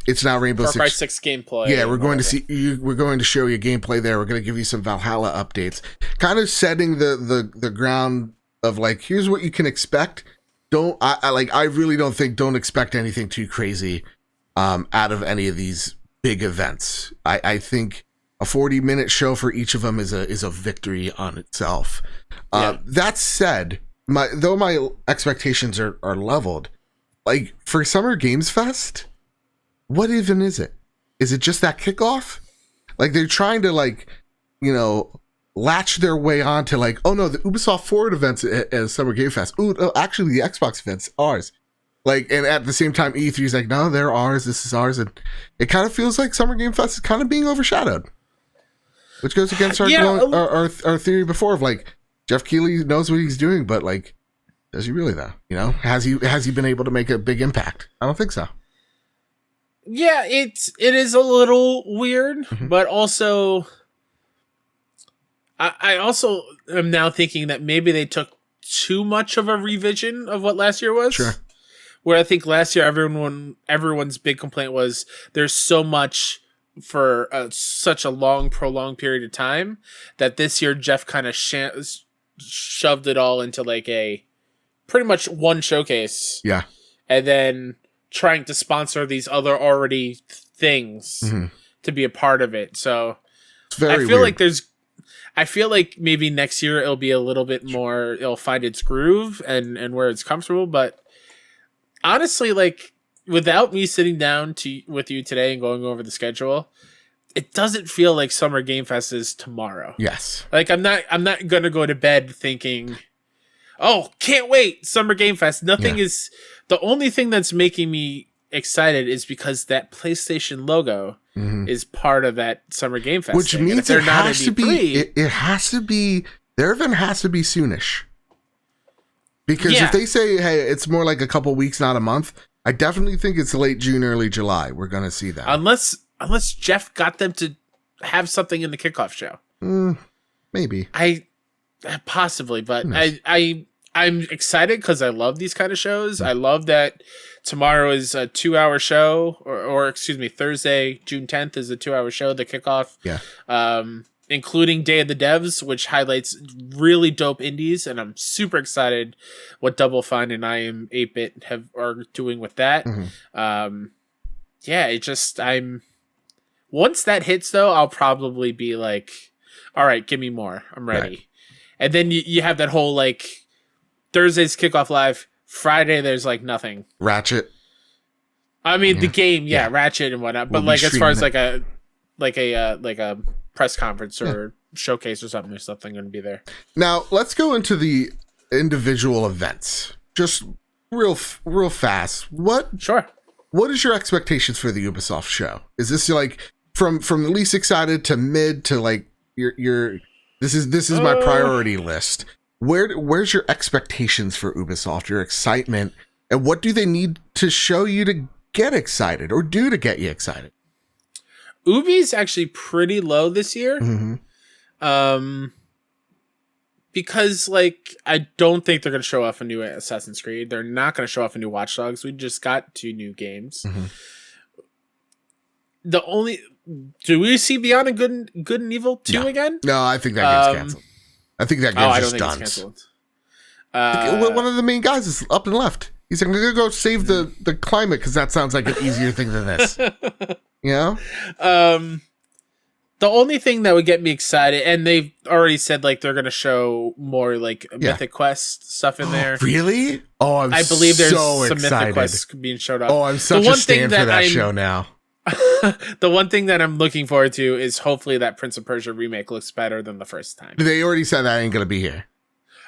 It's now Rainbow Far Cry 6 gameplay. Yeah, we're going to see you. We're going to show you gameplay there. We're going to give you some Valhalla updates, kind of setting the ground of like, here's what you can expect. I really don't expect anything too crazy out of any of these big events. I think a 40-minute show for each of them is a victory on itself. That said, my expectations are leveled. Like for Summer Games Fest, what even is it? Is it just that kickoff? Like they're trying to latch their way on to like, oh no, the Ubisoft Forward events at Summer Game Fest. Ooh, no, actually the Xbox events, ours. Like, and at the same time, E3 is like, no, they're ours. This is ours, and it kind of feels like Summer Game Fest is kind of being overshadowed, which goes against our theory before of like Jeff Keighley knows what he's doing, but like, does he really though? Has he been able to make a big impact? I don't think so. Yeah, it is a little weird, but also, I also am now thinking that maybe they took too much of a revision of what last year was. Sure. Where I think last year everyone's big complaint was there's so much for such a long, prolonged period of time that this year Jeff kind of shoved it all into like a pretty much one showcase. Yeah. And then trying to sponsor these other already things to be a part of it. So I feel like maybe next year it'll be a little bit more, it'll find its groove and where it's comfortable, but honestly, like without me sitting down with you today and going over the schedule, it doesn't feel like Summer Game Fest is tomorrow. Yes. Like I'm not gonna go to bed thinking, oh, can't wait, Summer Game Fest. Nothing is. The only thing that's making me excited is because that PlayStation logo is part of that Summer Game Fest. Which means it has to be. It has to be. Their event has to be soonish. Because if they say, hey, it's more like a couple weeks, not a month, I definitely think it's late June, early July. We're going to see that. Unless Jeff got them to have something in the kickoff show. Maybe. Possibly, but I'm excited because I love these kind of shows. I love that tomorrow is a 2-hour show, or excuse me, Thursday, June 10th is a 2-hour show, the kickoff. Yeah. Including Day of the Devs, which highlights really dope indies, and I'm super excited what Double Fine and I Am 8-Bit are doing with that. Once that hits though, I'll probably be like, all right, give me more. I'm ready. Right. And then you have that whole like Thursday's kickoff live, Friday there's like nothing. Ratchet. I mean the game, Ratchet and whatnot, but like as far as like a press conference or showcase or something, there's something going to be there. Now let's go into the individual events. Just real fast. Sure. What is your expectations for the Ubisoft show? Is this like from the least excited to mid to like your this is my priority list. Where's your expectations for Ubisoft, your excitement, and what do they need to show you to get excited or do to get you excited? Ubi's actually pretty low this year. Mm-hmm. Because like I don't think they're going to show off a new Assassin's Creed. They're not going to show off a new Watch Dogs. We just got 2 new games. Mm-hmm. Do we see Beyond Good and Evil 2 again? No, I think that game's canceled. I think that game's just done. It's canceled. One of the main guys is up and left. He's like, I'm gonna go save the climate because that sounds like an easier thing than this. You know? The only thing that would get me excited, and they've already said like they're gonna show more like Mythic Quest stuff in there. Really? Oh, I believe there's so some excited. Mythic Quests being showed up. Oh, I'm such a stan for that show now. The one thing that I'm looking forward to is hopefully that Prince of Persia remake looks better than the first time. They already said that ain't gonna be here.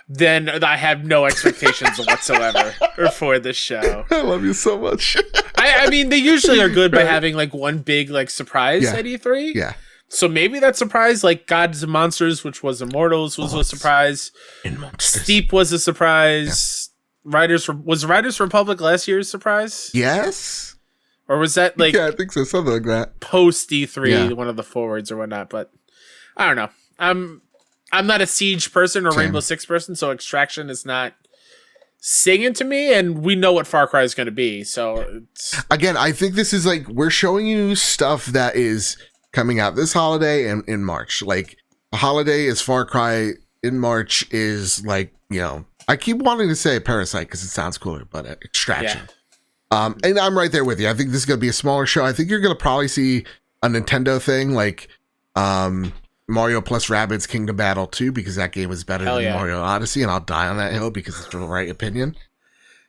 Then I have no expectations whatsoever for this show. I love you so much. I mean, they usually are good by having like one big like surprise at E3. Yeah. So maybe that surprise, like Gods and Monsters, which was Immortals, was a surprise. Steep was a surprise. Yeah. Was Riders Republic last year's surprise? Yes. Or was that like I think so, something like that. Post E3, one of the forwards or whatnot. But I don't know. I'm not a Siege person or Rainbow Six person, so Extraction is not singing to me, and we know what Far Cry is going to be. So again, I think this is like we're showing you stuff that is coming out this holiday and in March. Like a holiday is Far Cry, in March is like, you know, I keep wanting to say Parasite because it sounds cooler, but Extraction. Yeah. And I'm right there with you. I think this is going to be a smaller show. I think you're going to probably see a Nintendo thing like Mario plus Rabbids Kingdom Battle 2 because that game is better than Mario Odyssey, and I'll die on that hill because it's the right opinion.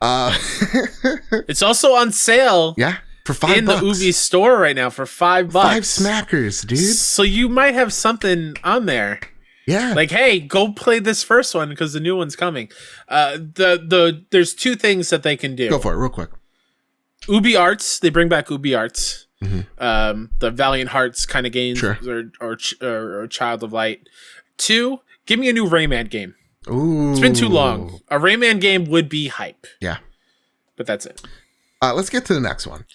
It's also on sale. Yeah, for $5 in the Ubi store right now for $5. 5 smackers, dude. So you might have something on there. Yeah. Like, hey, go play this first one because the new one's coming. There's 2 things that they can do. Go for it real quick. Ubi Arts, they bring back Ubi Arts. Mm-hmm. The Valiant Hearts kind of games, or Child of Light. 2, give me a new Rayman game. Ooh. It's been too long. A Rayman game would be hype. Yeah. But that's it. Let's get to the next one.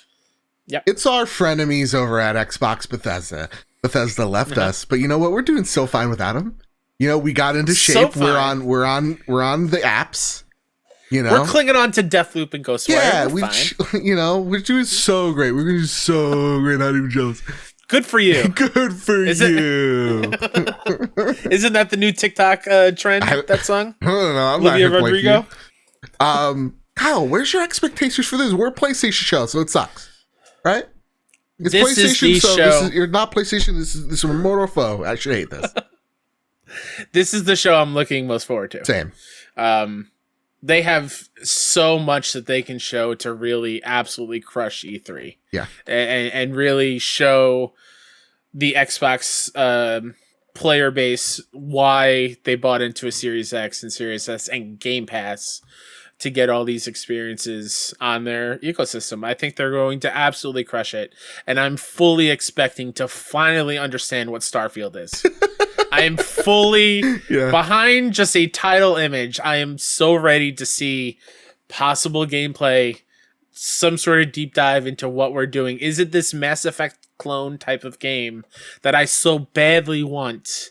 Yep. It's our frenemies over at Xbox Bethesda. Bethesda left us, but you know what? We're doing so fine without them. You know, we got into shape. So we're on the apps. You know, we're clinging on to Deathloop and Ghostwire. Yeah, we're doing so great. We're doing so great. Not even jealous. Good for you. Good for you. Isn't that the new TikTok trend? That song? I don't know. I'm Olivia not Rodrigo. Like you. Kyle, where's your expectations for this? We're a PlayStation show, so it sucks, right? It's this PlayStation, is the so show. you're not PlayStation. This is a mortal foe. I should hate this. This is the show I'm looking most forward to. Same. They have so much that they can show to really absolutely crush E3. Yeah. And really show the Xbox player base why they bought into a Series X and Series S and Game Pass to get all these experiences on their ecosystem. I think they're going to absolutely crush it. And I'm fully expecting to finally understand what Starfield is. I am fully behind just a title image. I am so ready to see possible gameplay, some sort of deep dive into what we're doing. Is it this Mass Effect clone type of game that I so badly want?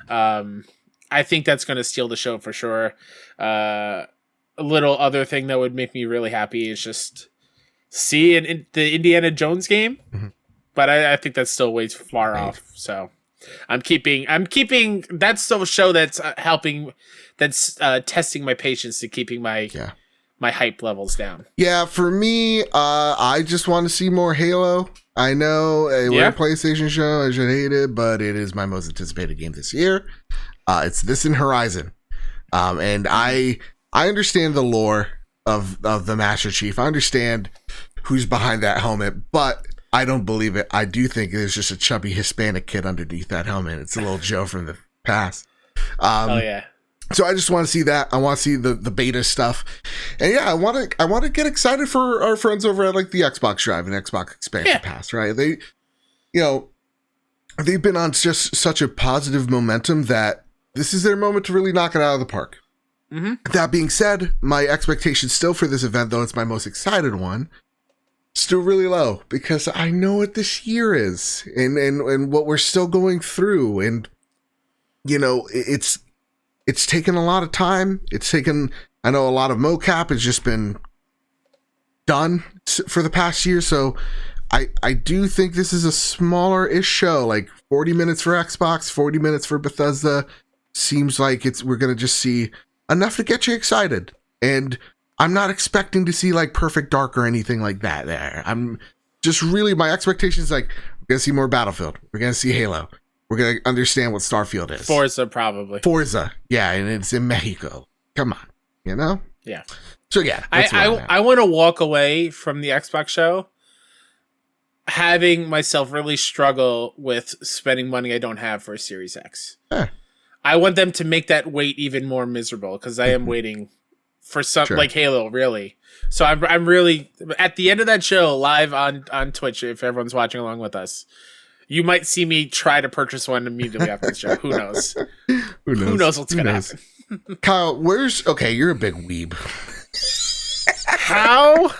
I think that's going to steal the show for sure. A little other thing that would make me really happy is just see the Indiana Jones game, but I think that's still way too far off. So I'm keeping. That's the show that's testing my patience to keeping my hype levels down. Yeah, for me, I just want to see more Halo. I know we're a PlayStation show. I should hate it, but it is my most anticipated game this year. It's this and Horizon, and I understand the lore of the Master Chief. I understand who's behind that helmet, but I don't believe it. I do think there's just a chubby Hispanic kid underneath that helmet. It's a little Joe from the past. Oh yeah. So I just want to see that. I want to see the beta stuff, and yeah, I want to get excited for our friends over at like the Xbox Drive and Xbox Expansion Pass, right? They, they've been on just such a positive momentum that this is their moment to really knock it out of the park. Mm-hmm. That being said, my expectations still for this event, though it's my most excited one, still really low because I know what this year is and what we're still going through, and it's taken a lot of time. I know a lot of mocap has just been done for the past year. So I do think this is a smaller-ish show, like 40 minutes for Xbox, 40 minutes for Bethesda. Seems like we're going to just see enough to get you excited. And I'm not expecting to see like Perfect Dark or anything like that there. I'm just really, my expectations like, we're going to see more Battlefield. We're going to see Halo. We're going to understand what Starfield is. Forza, probably. Forza. Yeah, and it's in Mexico. Come on. Yeah. So, yeah. I want to walk away from the Xbox show having myself really struggle with spending money I don't have for a Series X. I want them to make that wait even more miserable because I am waiting for something like Halo, really. So I'm really, at the end of that show, live on Twitch, if everyone's watching along with us, you might see me try to purchase one immediately after the show. Who knows? Who knows what's going to happen? Kyle, you're a big weeb. How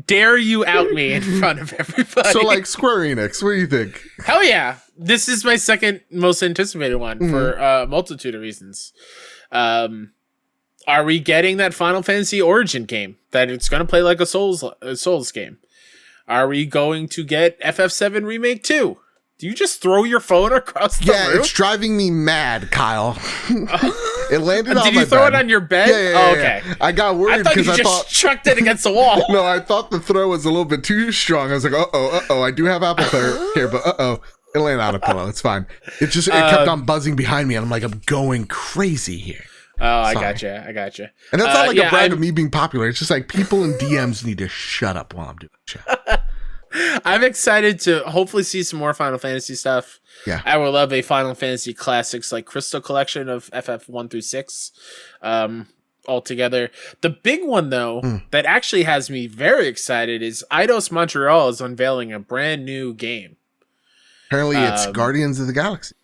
dare you out me in front of everybody? So, like, Square Enix, what do you think? Hell yeah. This is my second most anticipated one for a multitude of reasons. Are we getting that Final Fantasy Origin game that it's going to play like a Souls game? Are we going to get FF7 Remake 2? Do you just throw your phone across the room? Yeah, it's driving me mad, Kyle. It landed on my bed. Did you throw it on your bed? Yeah, okay. I got worried because I thought chucked it against the wall. No, I thought the throw was a little bit too strong. I was like, uh-oh, I do have Apple Care, but it landed on a pillow. It's fine. It kept on buzzing behind me, and I'm like, I'm going crazy here. Oh, I gotcha. And that's not like a brand of me being popular. It's just like people in DMs need to shut up while I'm doing chat. I'm excited to hopefully see some more Final Fantasy stuff. Yeah. I would love a Final Fantasy Classics like Crystal Collection of FF 1 through 6 all together. The big one, though, that actually has me very excited is Eidos Montreal is unveiling a brand new game. Apparently it's Guardians of the Galaxy.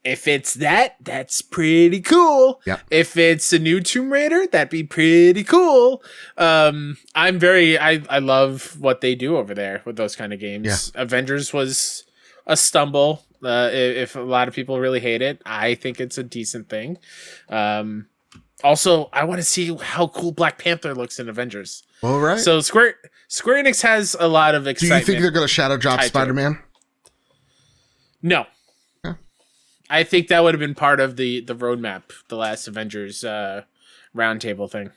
If it's that's pretty cool. Yep. If it's a new Tomb Raider, that'd be pretty cool. I love what they do over there with those kind of games. Yeah. Avengers was a stumble. If a lot of people really hate it, I think it's a decent thing. Also, I want to see how cool Black Panther looks in Avengers. All right. So Square Enix has a lot of excitement. Do you think they're going to shadow drop Spider-Man? No. I think that would have been part of the roadmap, the last Avengers roundtable thing.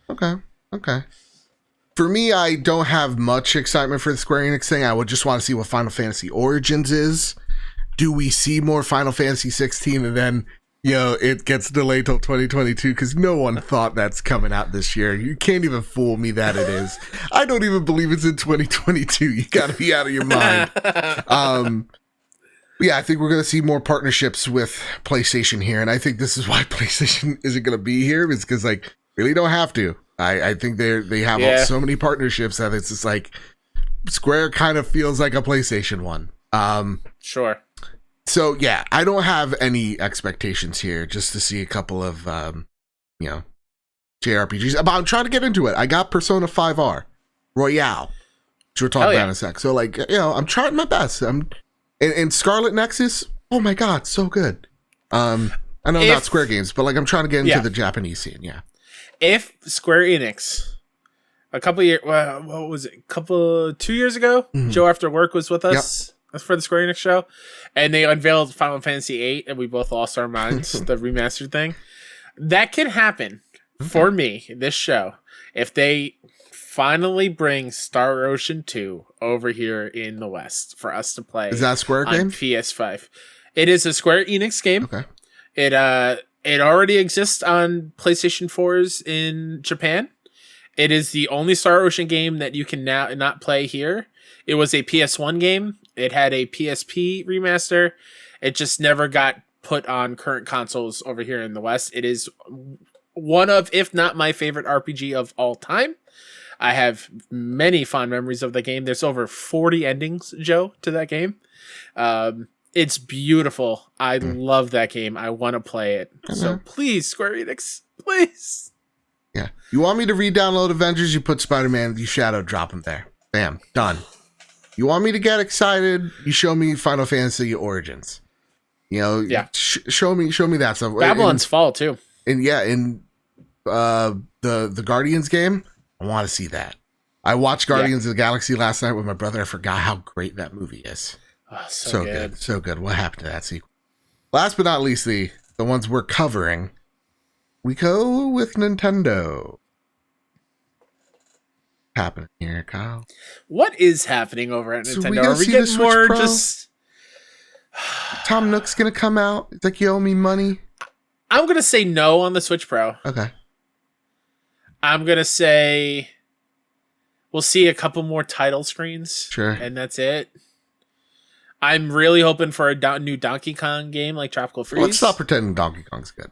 Okay. For me, I don't have much excitement for the Square Enix thing. I would just want to see what Final Fantasy Origins is. Do we see more Final Fantasy 16 and then, it gets delayed till 2022 because no one thought that's coming out this year. You can't even fool me that it is. I don't even believe it's in 2022. You got to be out of your mind. Yeah, I think we're going to see more partnerships with PlayStation here, and I think this is why PlayStation isn't going to be here, is because, like, really don't have to. I think they have so many partnerships that it's just like Square kind of feels like a PlayStation one. Sure. So, yeah, I don't have any expectations here just to see a couple of, JRPGs. But I'm trying to get into it. I got Persona 5R Royale, which we're talking about in a sec. So, like, I'm trying my best. And Scarlet Nexus, oh my god, so good. I know not Square games, but like I'm trying to get into the Japanese scene. Yeah. If Square Enix, a couple years, what was it? 2 years ago, Joe After Work was with us for the Square Enix show, and they unveiled Final Fantasy VIII, and we both lost our minds. The remastered thing that can happen for me. This show, if they finally bring Star Ocean 2 over here in the West for us to play. Is that a Square game? PS5. It is a Square Enix game. Okay. It already exists on PlayStation 4s in Japan. It is the only Star Ocean game that you can now not play here. It was a PS1 game. It had a PSP remaster. It just never got put on current consoles over here in the West. It is one of, if not my favorite RPG of all time. I have many fond memories of the game. There's over 40 endings, Joe, to that game. It's beautiful. I love that game. I want to play it. So please, Square Enix, please. Yeah. You want me to re-download Avengers? You put Spider-Man, you shadow drop him there. Bam. Done. You want me to get excited? You show me Final Fantasy Origins. Show me that stuff. Babylon's Fall, too. And the Guardians game, I want to see that. I watched Guardians of the Galaxy last night with my brother. I forgot how great that movie is. Oh, so good. So good. What happened to that sequel? Last but not least, the ones we're covering, we go with Nintendo. Happening here, Kyle? What is happening over at So Nintendo? Are we getting more Pro? just... Tom Nook's going to come out. It's like, you owe me money. I'm going to say no on the Switch Pro. Okay. I'm going to say we'll see a couple more title screens. Sure. And that's it. I'm really hoping for a new Donkey Kong game like Tropical Freeze. Let's stop pretending Donkey Kong's good.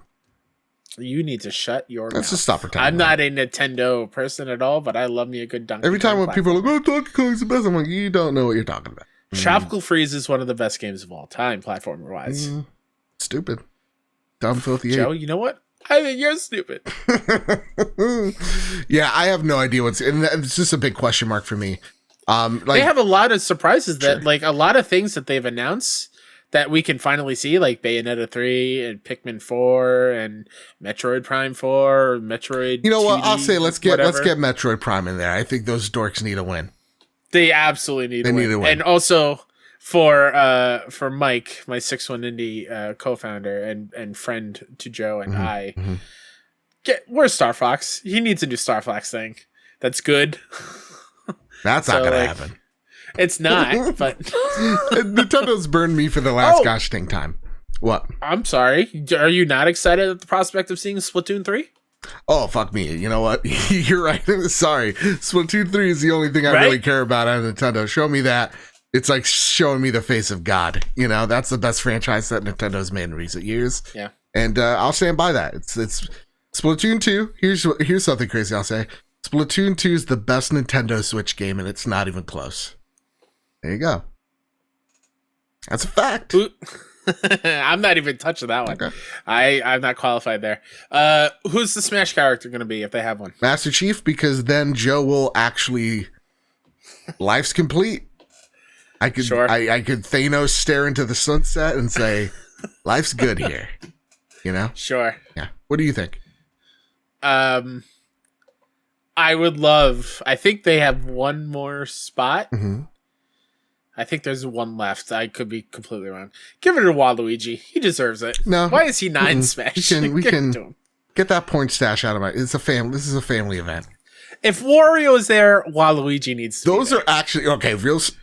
You need to shut your mouth. Let's just stop pretending. I'm not a Nintendo person at all, but I love me a good Donkey Kong. Every time when people are like, oh, Donkey Kong's the best, I'm like, you don't know what you're talking about. Tropical Freeze is one of the best games of all time, platformer-wise. Stupid. Dumb, filthy Joe, you know what? I think you're stupid. Yeah, I have no idea and it's just a big question mark for me. They have a lot of surprises that, like, a lot of things that they've announced that we can finally see, like Bayonetta 3 and Pikmin 4 and Metroid Prime 4, or Metroid. You know what? 2D, I'll say let's get whatever. Metroid Prime in there. I think those dorks need a win. They absolutely need to win. And also for Mike, my 6-1 Indie co-founder and friend to Joe and I, where's Star Fox? He needs a new Star Fox thing. That's good. That's not gonna happen. It's not, but Nintendo's burned me for the last gosh dang time. What? I'm sorry. Are you not excited at the prospect of seeing Splatoon 3? Oh, fuck me. You know what? You're right. Sorry. Splatoon 3 is the only thing I really care about out of Nintendo. Show me that. It's like showing me the face of God. You know, that's the best franchise that Nintendo's made in recent years. Yeah. And I'll stand by that. It's Splatoon 2. Here's something crazy I'll say. Splatoon 2 is the best Nintendo Switch game, and it's not even close. There you go. That's a fact. I'm not even touching that one. Okay. I'm not qualified there. Who's the Smash character going to be if they have one? Master Chief, because then Joe will actually... Life's complete. I could Thanos stare into the sunset and say, life's good here. You know? Sure. Yeah. What do you think? I would love... I think they have one more spot. Mm-hmm. I think there's one left. I could be completely wrong. Give it to Waluigi. He deserves it. No. Why is he not in Smash? We can get that point stash out of my... This is a family event. If Wario is there, Waluigi needs to Those be there. are actually... Okay,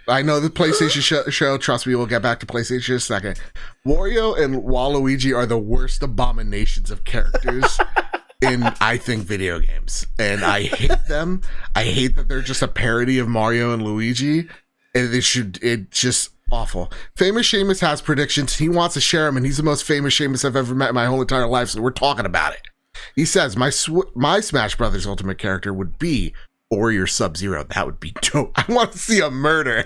I know the PlayStation show. Trust me, we'll get back to PlayStation in a second. Wario and Waluigi are the worst abominations of characters in, I think, video games. And I hate them. I hate that they're just a parody of Mario and Luigi. And it's just awful. Famous Seamus has predictions. He wants to share them, and he's the most famous Seamus I've ever met in my whole entire life, so we're talking about it. He says, my Smash Brothers ultimate character would be Warrior Sub-Zero. That would be dope. I want to see a murder.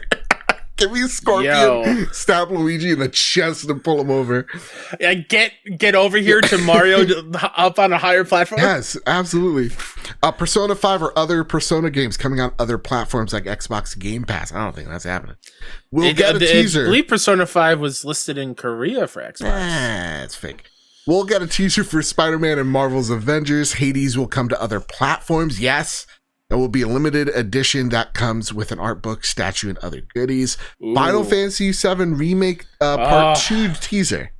Give me a Scorpion, stab Luigi in the chest and pull him over. Yeah, get over here to Mario up on a higher platform. Yes, absolutely. Persona 5 or other Persona games coming on other platforms like Xbox Game Pass. I don't think that's happening. We'll get a teaser. I believe Persona 5 was listed in Korea for Xbox. It's fake. We'll get a teaser for Spider-Man and Marvel's Avengers. Hades will come to other platforms. Yes. There will be a limited edition that comes with an art book, statue, and other goodies. Ooh. Final Fantasy VII Remake Part 2 teaser.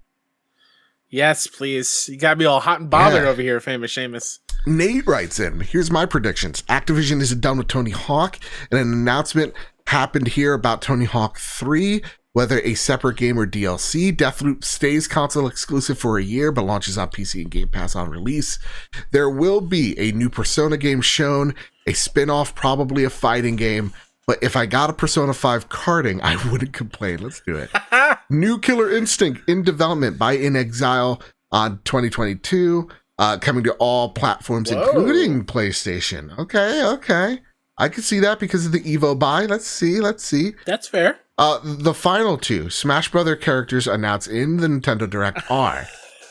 Yes, please. You got me all hot and bothered over here, famous Seamus. Nate writes in, here's my predictions. Activision isn't done with Tony Hawk, and an announcement happened here about Tony Hawk 3, whether a separate game or DLC. Deathloop stays console exclusive for a year, but launches on PC and Game Pass on release. There will be a new Persona game shown, a spin-off, probably a fighting game, But if I got a Persona 5 karting, I wouldn't complain. Let's do it. New Killer Instinct in development by In Exile on 2022. Coming to all platforms, including PlayStation. Okay. I can see that because of the Evo buy. Let's see. That's fair. The final two Smash Brother characters announced in the Nintendo Direct are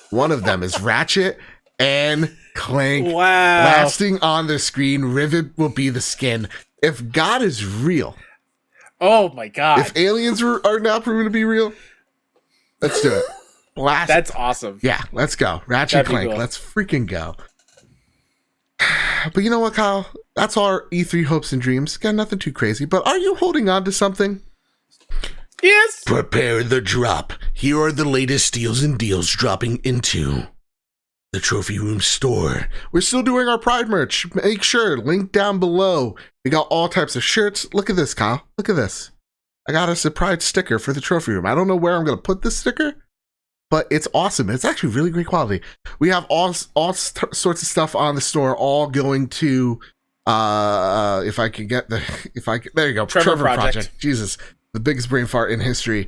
one of them is Ratchet and Clank. Wow. Lasting on the screen, Rivet will be the skin. If God is real. Oh my God. If aliens are now proven to be real, let's do it. Blast. That's awesome. Yeah, let's go. Ratchet and Clank. Cool. Let's freaking go. But you know what, Kyle? That's our E3 hopes and dreams. Got nothing too crazy, but are you holding on to something? Yes. Prepare the drop. Here are the latest steals and deals dropping into the Trophy Room store. We're still doing our Pride merch. Make sure, link down below. We got all types of shirts. Look at this, Kyle. Look at this. I got us a Pride sticker for the Trophy Room. I don't know where I'm going to put this sticker, but it's awesome. It's actually really great quality. We have all sorts of stuff on the store, all going to, there you go. Trevor Project. Jesus. The biggest brain fart in history.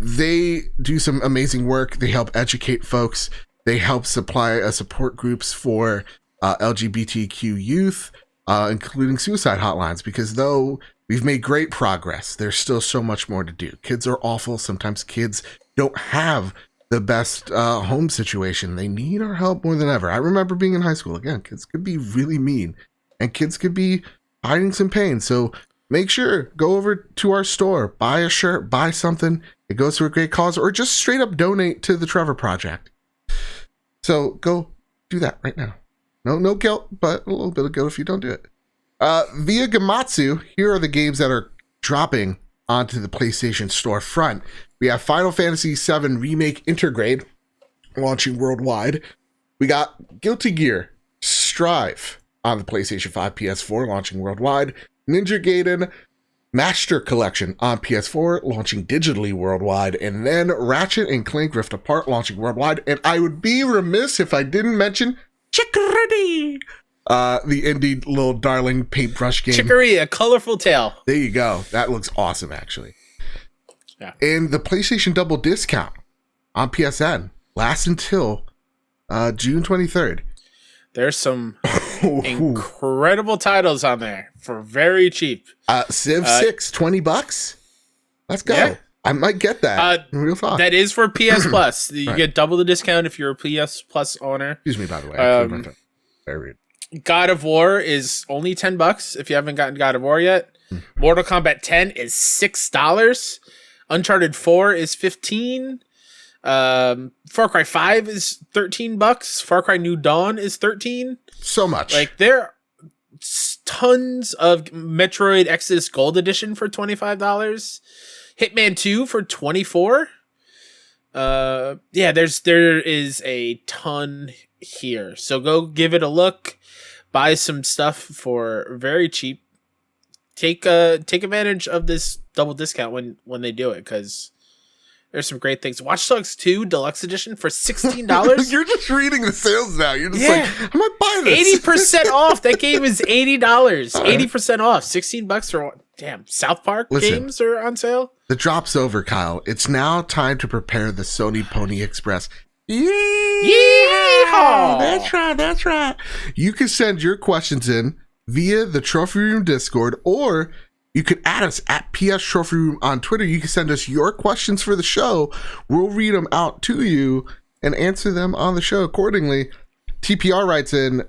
They do some amazing work. They help educate folks. They help supply support groups for LGBTQ youth, including suicide hotlines, because though we've made great progress, there's still so much more to do. Kids are awful. Sometimes kids don't have the best home situation. They need our help more than ever. I remember being in high school. Again, kids could be really mean, and kids could be hiding some pain. So make sure, go over to our store, buy a shirt, buy something. It goes to a great cause, or just straight up donate to the Trevor Project. So go do that right now. No guilt, but a little bit of guilt if you don't do it. Via Gamatsu, here are the games that are dropping onto the PlayStation storefront. We have Final Fantasy VII Remake Intergrade launching worldwide. We got Guilty Gear Strive on the PlayStation 5, PS4 launching worldwide. Ninja Gaiden Master Collection on PS4 launching digitally worldwide, and then Ratchet and Clank Rift Apart launching worldwide. And I would be remiss if I didn't mention Chicory, the indie little darling paintbrush game. Chicory, A Colorful Tale. There you go. That looks awesome, actually. Yeah. And the PlayStation Double discount on PSN lasts until June 23rd. There's some incredible titles on there for very cheap. Civ 6, $20. Let's go. Yeah. I might get that. Real talk. That is for PS Plus. You get double the discount if you're a PS Plus owner. Excuse me, by the way. Very rude. God of War is only $10 if you haven't gotten God of War yet. Mortal Kombat 10 is $6. Uncharted 4 is $15. Far Cry 5 is $13. Far Cry New Dawn is $13. So much. Like, there are tons of Metroid Exodus Gold Edition for $25. Hitman 2 for $24. Yeah, there is a ton here. So go give it a look. Buy some stuff for very cheap. Take advantage of this double discount when they do it, because there's some great things. Watch Dogs 2 Deluxe Edition for $16. You're just reading the sales now. You're just like, I might buy this. 80% off. That game is $80. 80% off. $16 for damn South Park games are on sale. The drop's over, Kyle. It's now time to prepare the Sony Pony Express. Yeehaw! That's right. You can send your questions in via the Trophy Room Discord, or you can add us at PS Trophy Room on Twitter. You can send us your questions for the show. We'll read them out to you and answer them on the show accordingly. TPR writes in,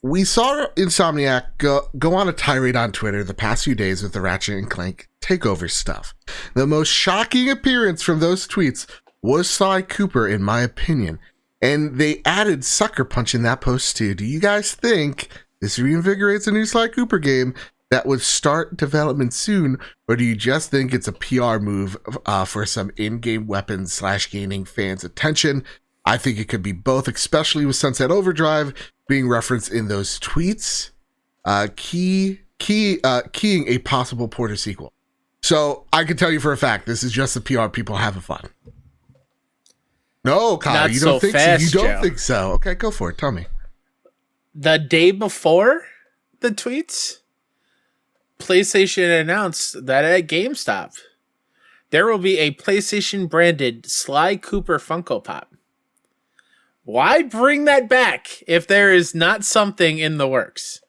we saw Insomniac go on a tirade on Twitter the past few days with the Ratchet and Clank takeover stuff. The most shocking appearance from those tweets was Sly Cooper, in my opinion. And they added Sucker Punch in that post too. Do you guys think this reinvigorates a new Sly Cooper game that would start development soon, or do you just think it's a PR move for some in-game weapons / gaining fans' attention? I think it could be both, especially with Sunset Overdrive being referenced in those tweets, keying a possible Porter sequel. So I can tell you for a fact, this is just the PR people having fun. No, Kyle, Not you don't so think fast, so? You don't Joe. think so? Okay, go for it. Tell me. The day before the tweets, PlayStation announced that at GameStop, there will be a PlayStation-branded Sly Cooper Funko Pop. Why bring that back if there is not something in the works?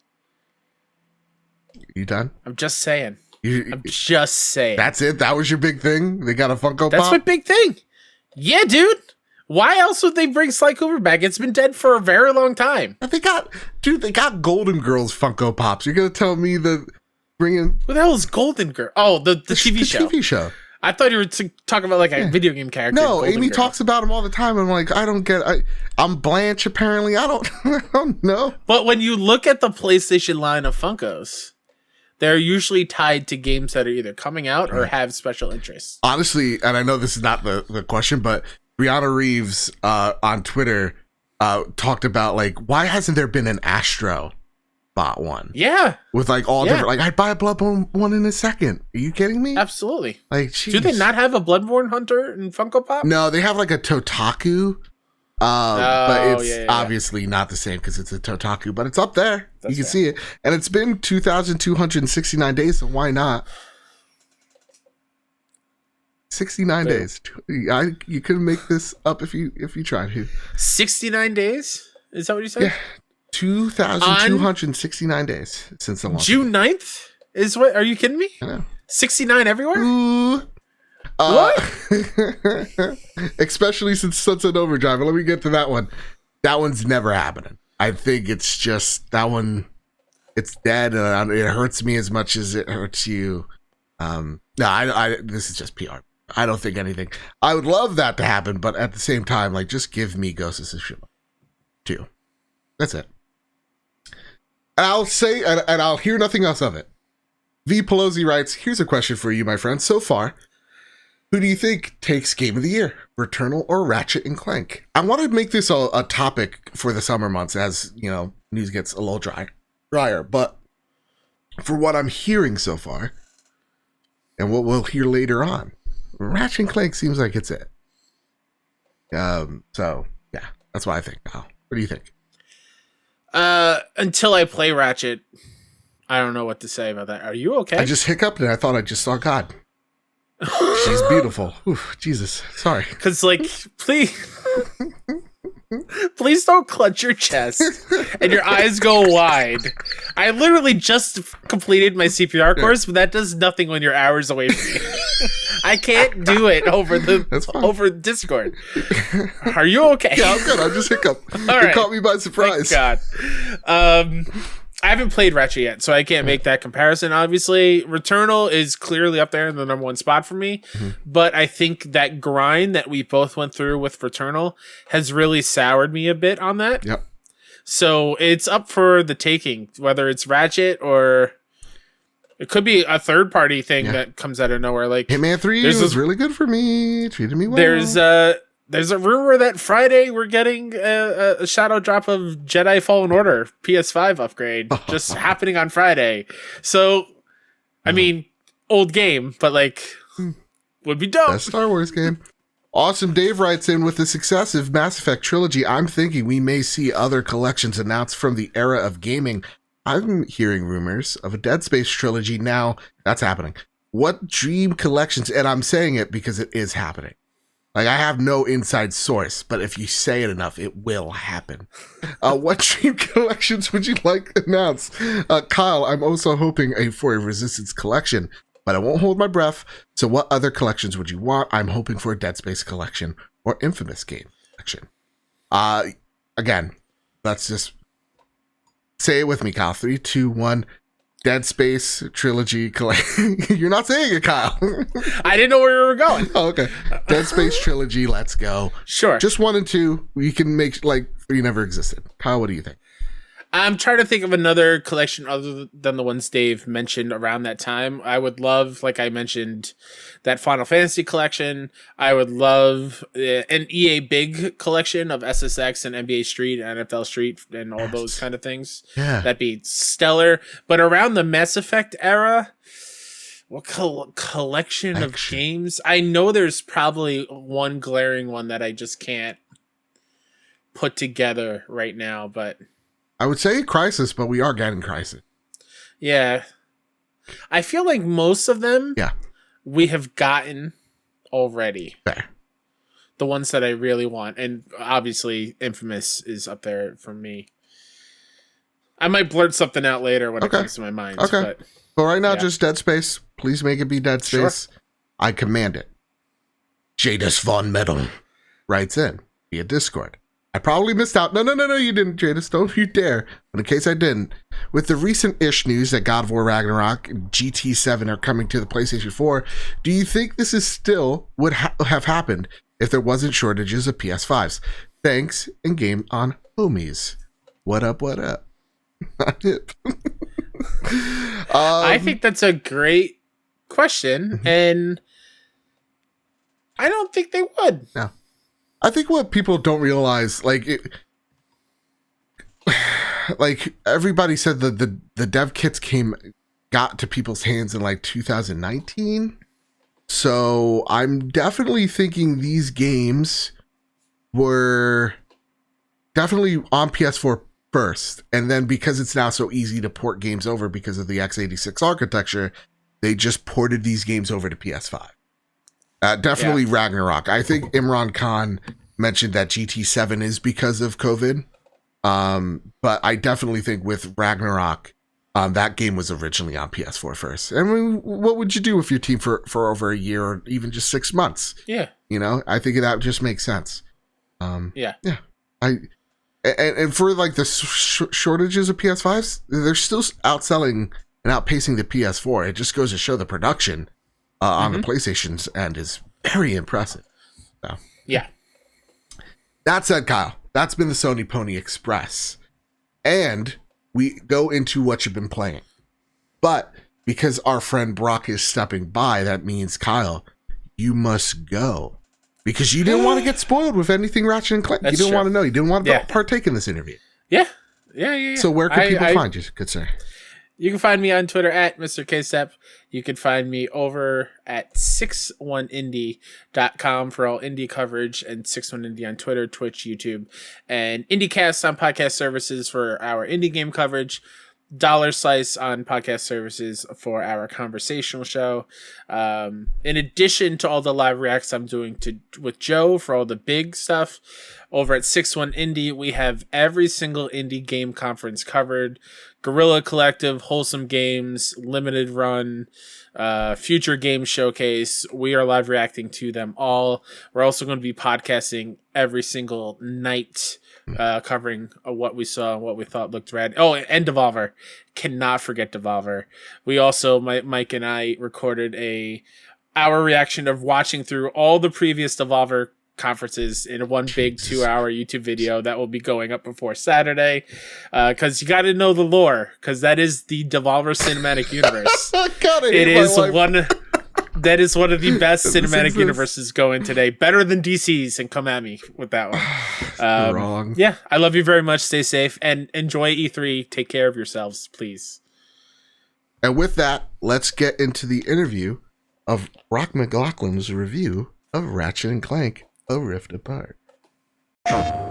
You done? I'm just saying. I'm just saying. That's it? That was your big thing? They got a Funko Pop? That's my big thing. Yeah, dude. Why else would they bring Sly Cooper back? It's been dead for a very long time. They got Golden Girls Funko Pops. You're going to tell me that bringing... What the hell is Golden Girl? Oh, the TV show. The TV show. I thought you were talking about like a video game character. No, Amy talks about him all the time. I'm like, I don't get... I'm Blanche, apparently. I don't know. But when you look at the PlayStation line of Funkos, they're usually tied to games that are either coming out or have special interests. Honestly, and I know this is not the question, but Brianna Reeves on Twitter talked about, like, why hasn't there been an Astro bot one? Yeah. With, like, all different... Like, I'd buy a Bloodborne one in a second. Are you kidding me? Absolutely. Like, geez. Do they not have a Bloodborne Hunter in Funko Pop? No, they have, like, a Totaku. But it's obviously not the same because it's a Totaku, but it's up there. You can see it. And it's been 2,269 days, so why not? 69 days. You couldn't make this up if you tried to. 69 days? Is that what you said? Yeah. 2,269 days since the launch. June 9th? Is what? Are you kidding me? I know. 69 everywhere? Ooh. What? Especially since Sunset Overdrive. Let me get to that one. That one's never happening. I think it's just that one. It's dead, and it hurts me as much as it hurts you. No, this is just PR. I don't think anything. I would love that to happen, but at the same time, like, just give me Ghost of Tsushima 2. That's it. And I'll say, and I'll hear nothing else of it. V. Pelosi writes, here's a question for you, my friend. So far, who do you think takes Game of the Year, Returnal or Ratchet and Clank? I want to make this a topic for the summer months as, you know, news gets a little drier. But for what I'm hearing so far, and what we'll hear later on, Ratchet and Clank seems like it's it. So, yeah, that's what I think. Kyle, what do you think? Until I play Ratchet, I don't know what to say about that. Are you okay? I just hiccuped and I thought I just saw God. She's beautiful. Oof, Jesus. Sorry. Because, like, please don't clutch your chest and your eyes go wide. I literally just completed my CPR course, but that does nothing when you're hours away from me. I can't do it over Discord. Are you okay? Yeah, I'm good. I just hiccuped. It caught me by surprise. Thank God. I haven't played Ratchet yet, so I can't make that comparison, obviously. Returnal is clearly up there in the number one spot for me, but I think that grind that we both went through with Returnal has really soured me a bit on that. Yep. So it's up for the taking, whether it's Ratchet or it could be a third-party thing that comes out of nowhere. Like Hitman 3 was really good for me, treated me well. There's a rumor that Friday we're getting a shadow drop of Jedi Fallen Order PS5 upgrade just happening on Friday. So, I mean, old game, but like, would be dope. Best Star Wars game. Awesome Dave writes in, with the success of Mass Effect Trilogy, I'm thinking we may see other collections announced from the era of gaming. I'm hearing rumors of a Dead Space trilogy now. That's happening. What dream collections, and I'm saying it because it is happening. Like, I have no inside source, but if you say it enough, it will happen. What dream collections would you like announced? Kyle, I'm also hoping for a Resistance collection, but I won't hold my breath. So what other collections would you want? I'm hoping for a Dead Space collection or Infamous game collection. Again, let's just say it with me, Kyle. 3, 2, 1. Dead Space trilogy collection. You're not saying it, Kyle. I didn't know where we were going. Oh, okay. Dead Space trilogy. Let's go. Sure. Just 1 and 2. We can make, like, 3 never existed. Kyle, what do you think? I'm trying to think of another collection other than the ones Dave mentioned around that time. I would love, like I mentioned, that Final Fantasy collection. I would love an EA Big collection of SSX and NBA Street and NFL Street and all those kind of things. Yeah. That'd be stellar. But around the Mass Effect era, what collection of games? I know there's probably one glaring one that I just can't put together right now, but... I would say Crisis, but we are getting Crisis. Yeah. I feel like most of them, Yeah. we have gotten already. Fair. The ones that I really want, and obviously Infamous is up there for me. I might blurt something out later when it comes to my mind. Okay. But right now, yeah. just Dead Space. Please make it be Dead Space. Sure. I command it. Jadis Von Metal writes in via Discord. I probably missed out. No, you didn't, Jadis. Don't you dare. But in case I didn't, with the recent-ish news that God of War Ragnarok and GT7 are coming to the PlayStation 4, do you think this is still would have happened if there wasn't shortages of PS5s? Thanks, and game on homies. What up, what up? Not it. I think that's a great question, and I don't think they would. No. I think what people don't realize, like everybody said that the dev kits got to people's hands in like 2019. So I'm definitely thinking these games were definitely on PS4 first. And then because it's now so easy to port games over because of the x86 architecture, they just ported these games over to PS5. Definitely Ragnarok. I think Imran Khan mentioned that GT7 is because of COVID. But I definitely think with Ragnarok, that game was originally on PS4 first. I mean, what would you do with your team for over a year or even just 6 months? Yeah. You know, I think that just makes sense. Yeah. And for like the shortages of PS5s, they're still outselling and outpacing the PS4. It just goes to show the production on the PlayStation's end is very impressive. So. Yeah. That said, Kyle, that's been the Sony Pony Express. And we go into what you've been playing. But because our friend Brock is stepping by, that means, Kyle, you must go. Because you didn't want to get spoiled with anything Ratchet and Clank. You didn't want to know. You didn't want to partake in this interview. Yeah. So where can people find you, good sir? You can find me on Twitter at Mr. KStep. You can find me over at 61indie.com for all indie coverage, and 61indie on Twitter, Twitch, YouTube, and IndieCast on podcast services for our indie game coverage. Dollar Slice on podcast services for our conversational show. In addition to all the live reacts I'm doing with Joe for all the big stuff, over at 61 Indie, we have every single indie game conference covered. Guerrilla Collective, Wholesome Games, Limited Run, Future Game Showcase. We are live reacting to them all. We're also going to be podcasting every single night, covering what we saw and what we thought looked rad. Oh, and Devolver. Cannot forget Devolver. We also, Mike and I recorded our reaction of watching through all the previous Devolver conferences in one big 2-hour YouTube video that will be going up before Saturday, because you got to know the lore, because that is the Devolver Cinematic Universe. It is one that is one of the best cinematic universes going today, better than DC's, and come at me with that one. You're wrong. Yeah, I love you very much. Stay safe and enjoy E3. Take care of yourselves, please. And with that, let's get into the interview of Brock McLaughlin's review of Ratchet and Clank: A Rift Apart.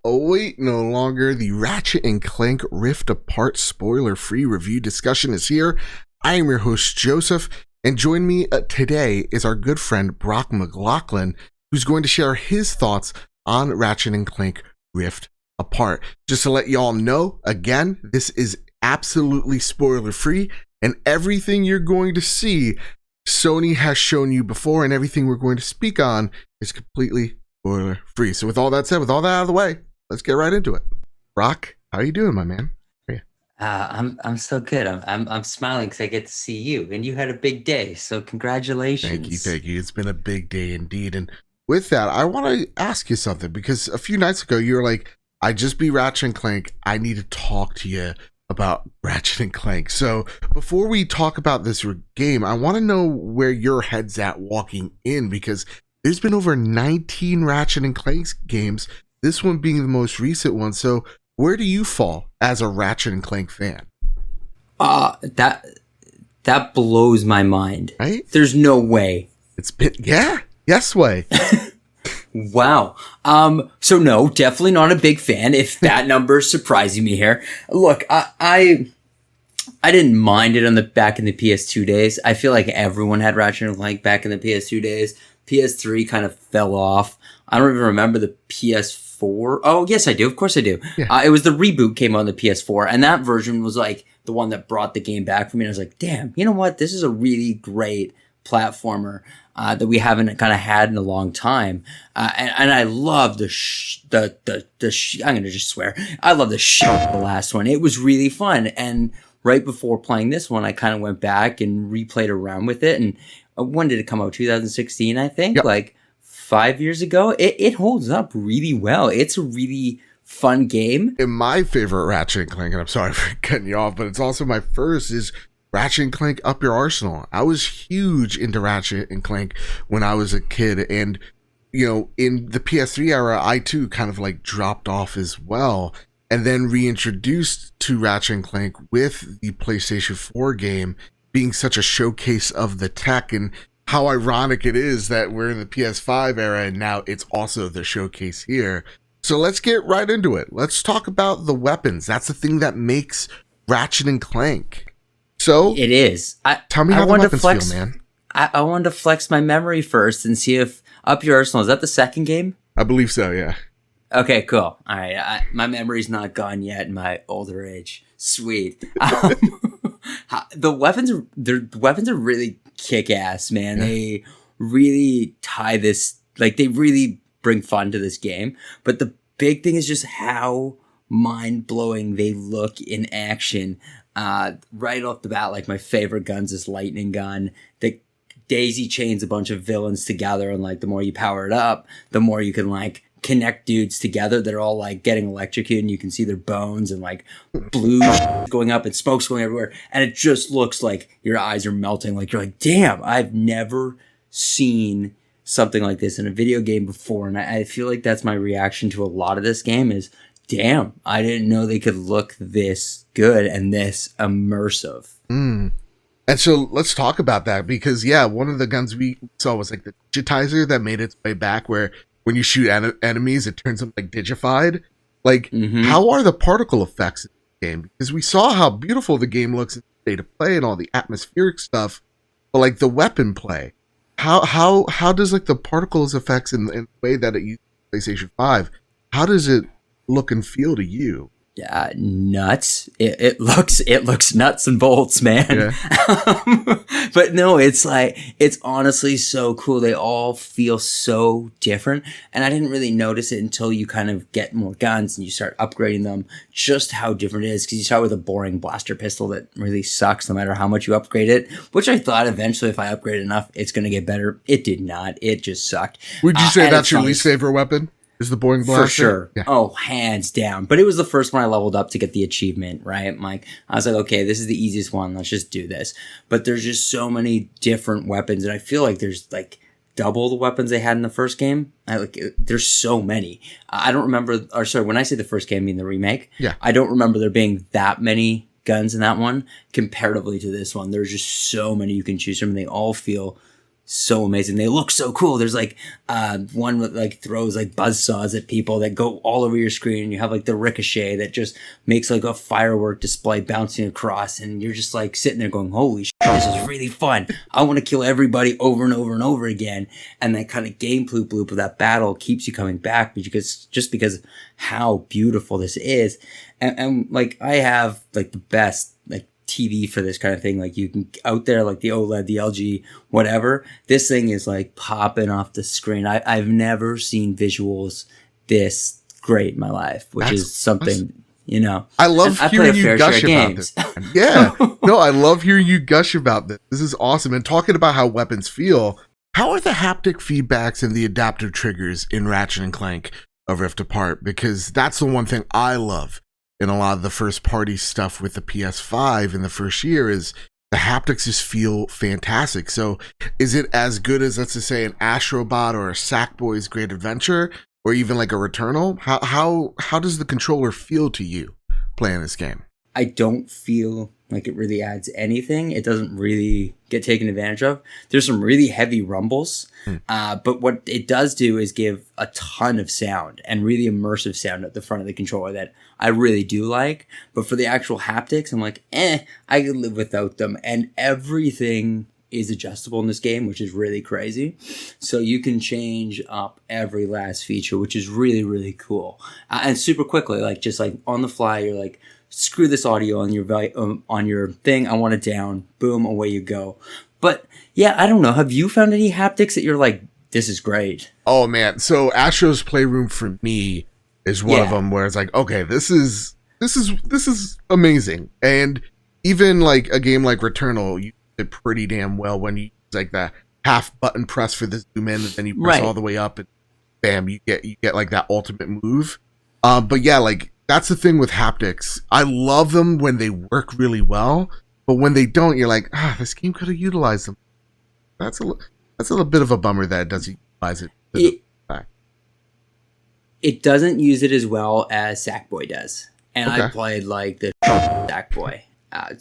Oh wait, no longer. The Ratchet and Clank Rift Apart spoiler-free review discussion is here. I am your host, Joseph, and join me today is our good friend Brock McLaughlin, who's going to share his thoughts on Ratchet and Clank Rift Apart. Just to let y'all know, again, this is absolutely spoiler-free, and everything you're going to see, Sony has shown you before, and everything we're going to speak on is completely spoiler-free. So with all that said, with all that out of the way, let's get right into it. Brock, how are you doing, my man? I'm so good. I'm smiling because I get to see you, and you had a big day. So congratulations. Thank you. It's been a big day indeed. And with that, I want to ask you something, because a few nights ago you were like, "I just beat Ratchet and Clank. I need to talk to you about Ratchet and Clank." So before we talk about this game, I want to know where your head's at walking in, because there's been over 19 Ratchet and Clank games, this one being the most recent one. So where do you fall as a Ratchet and Clank fan? That blows my mind. Right? There's no way. It's been, yes way. Wow. So no, definitely not a big fan, if that number is surprising me here. Look, I I didn't mind it on the back in the PS2 days. I feel like everyone had Ratchet and Clank back in the PS2 days. PS3 kind of fell off. I don't even remember the PS4. Oh, yes, I do. Of course I do. Yeah. It was the reboot came on the PS4, and that version was like the one that brought the game back for me. And I was like, damn, you know what? This is a really great platformer that we haven't kind of had in a long time. And I love I'm going to just swear. I love the shit out of the last one. It was really fun. And right before playing this one, I kind of went back and replayed around with it. And when did it come out? 2016, I think. Yep. Like 5 years ago. It holds up really well. It's a really fun game. And my favorite Ratchet and Clank, and I'm sorry for cutting you off, but it's also my first, is Ratchet and Clank Up Your Arsenal. I was huge into Ratchet and Clank when I was a kid, and you know, in the PS3 era, I too kind of like dropped off as well, and then reintroduced to Ratchet and Clank with the PlayStation 4 game being such a showcase of the tech, and how ironic it is that we're in the PS5 era and now it's also the showcase here. So let's get right into it. Let's talk about the weapons. That's the thing that makes Ratchet and Clank. So It is. tell me how the weapons feel, man. I wanted to flex my memory first and see if Up Your Arsenal, is that the second game? I believe so, yeah. Okay, cool. All right. My memory's not gone yet in my older age. Sweet. The weapons are really kick-ass, man. Yeah. They really tie this, like they really bring fun to this game. But the big thing is just how mind-blowing they look in action. Right off the bat, like my favorite gun's this lightning gun that daisy chains a bunch of villains together, and like the more you power it up, the more you can like connect dudes together that are all like getting electrocuted, and you can see their bones and like blue going up and smoke's going everywhere, and it just looks like your eyes are melting. Like you're like, damn, I've never seen something like this in a video game before. And I feel like that's my reaction to a lot of this game is, damn, I didn't know they could look this good and this immersive. And so let's talk about that, because yeah, one of the guns we saw was like the digitizer that made its way back, where when you shoot enemies, it turns them like digified. Like, how are the particle effects in the game? Because we saw how beautiful the game looks in the state of play and all the atmospheric stuff, but like the weapon play, how does like the particles effects in the way that it uses PlayStation 5, how does it look and feel to you? Yeah, nuts. It looks nuts and bolts, man. Yeah. But no, it's honestly so cool. They all feel so different. And I didn't really notice it until you kind of get more guns and you start upgrading them, just how different it is. Because you start with a boring blaster pistol that really sucks no matter how much you upgrade it, which I thought eventually if I upgrade enough, it's going to get better. It did not. It just sucked. Would you say that's your least favorite weapon? Is the boring blaster? For sure. Yeah. Oh, hands down. But it was the first one I leveled up to get the achievement, right? Like, I was like, okay, this is the easiest one. Let's just do this. But there's just so many different weapons. And I feel like there's like double the weapons they had in the first game. There's so many. I don't remember, or sorry, when I say the first game, I mean the remake. Yeah. I don't remember there being that many guns in that one comparatively to this one. There's just so many you can choose from. And they all feel so amazing. They look so cool. There's like one that like throws like buzzsaws at people that go all over your screen, and you have like the ricochet that just makes like a firework display bouncing across, and you're just like sitting there going, holy shit, this is really fun. I want to kill everybody over and over and over again. And that kind of gameplay loop of that battle keeps you coming back because how beautiful this is. And like I have like the best like TV for this kind of thing. Like you can out there, like the OLED, the LG, whatever. This thing is like popping off the screen. I've never seen visuals this great in my life, which is something, you know. I love hearing you gush about this. Yeah. No, I love hearing you gush about this. This is awesome. And talking about how weapons feel, how are the haptic feedbacks and the adaptive triggers in Ratchet and Clank A Rift Apart? Because that's the one thing I love in a lot of the first party stuff with the PS5 in the first year is the haptics just feel fantastic. So is it as good as, let's just say, an Astrobot or a Sackboy's Great Adventure, or even like a Returnal? How does the controller feel to you playing this game? I don't feel like it really adds anything. It doesn't really get taken advantage of. There's some really heavy rumbles, but what it does do is give a ton of sound and really immersive sound at the front of the controller that I really do like. But for the actual haptics, I'm like, I could live without them. And everything is adjustable in this game, which is really crazy. So you can change up every last feature, which is really, really cool. And super quickly, like just like on the fly, you're like, screw this audio on your thing. I want it down. Boom, away you go. But yeah, I don't know. Have you found any haptics that you're like, this is great? Oh man, so Astro's Playroom for me is one of them where it's like, okay, this is amazing. And even like a game like Returnal, you did pretty damn well when you use like that half button press for the zoom in, and then you press all the way up, and bam, you get like that ultimate move. But yeah, like that's the thing with haptics. I love them when they work really well, but when they don't, you're like, this game could have utilized them. That's a little bit of a bummer that it doesn't utilize it. It doesn't use it as well as Sackboy does, and I played like the Sackboy. I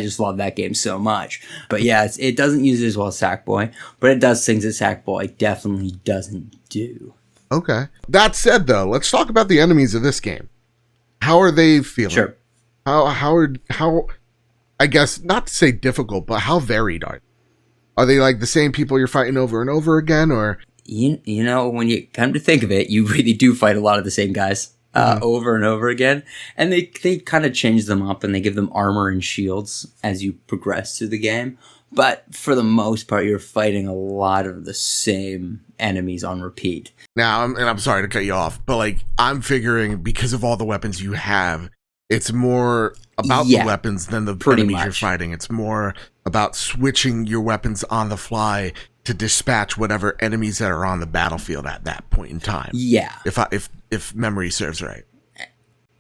just love that game so much. But yeah, it doesn't use it as well as Sackboy, but it does things that Sackboy definitely doesn't do. Okay. That said, though, let's talk about the enemies of this game. How are they feeling? Sure. How I guess not to say difficult, but how varied are they? Are they like the same people you're fighting over and over again, or you know, when you come to think of it, you really do fight a lot of the same guys over and over again, and they kind of change them up and they give them armor and shields as you progress through the game. But for the most part, you're fighting a lot of the same enemies on repeat. Now, I'm sorry to cut you off, but like I'm figuring because of all the weapons you have, it's more about the weapons than the enemies you're fighting. It's more about switching your weapons on the fly to dispatch whatever enemies that are on the battlefield at that point in time. Yeah. If memory serves right.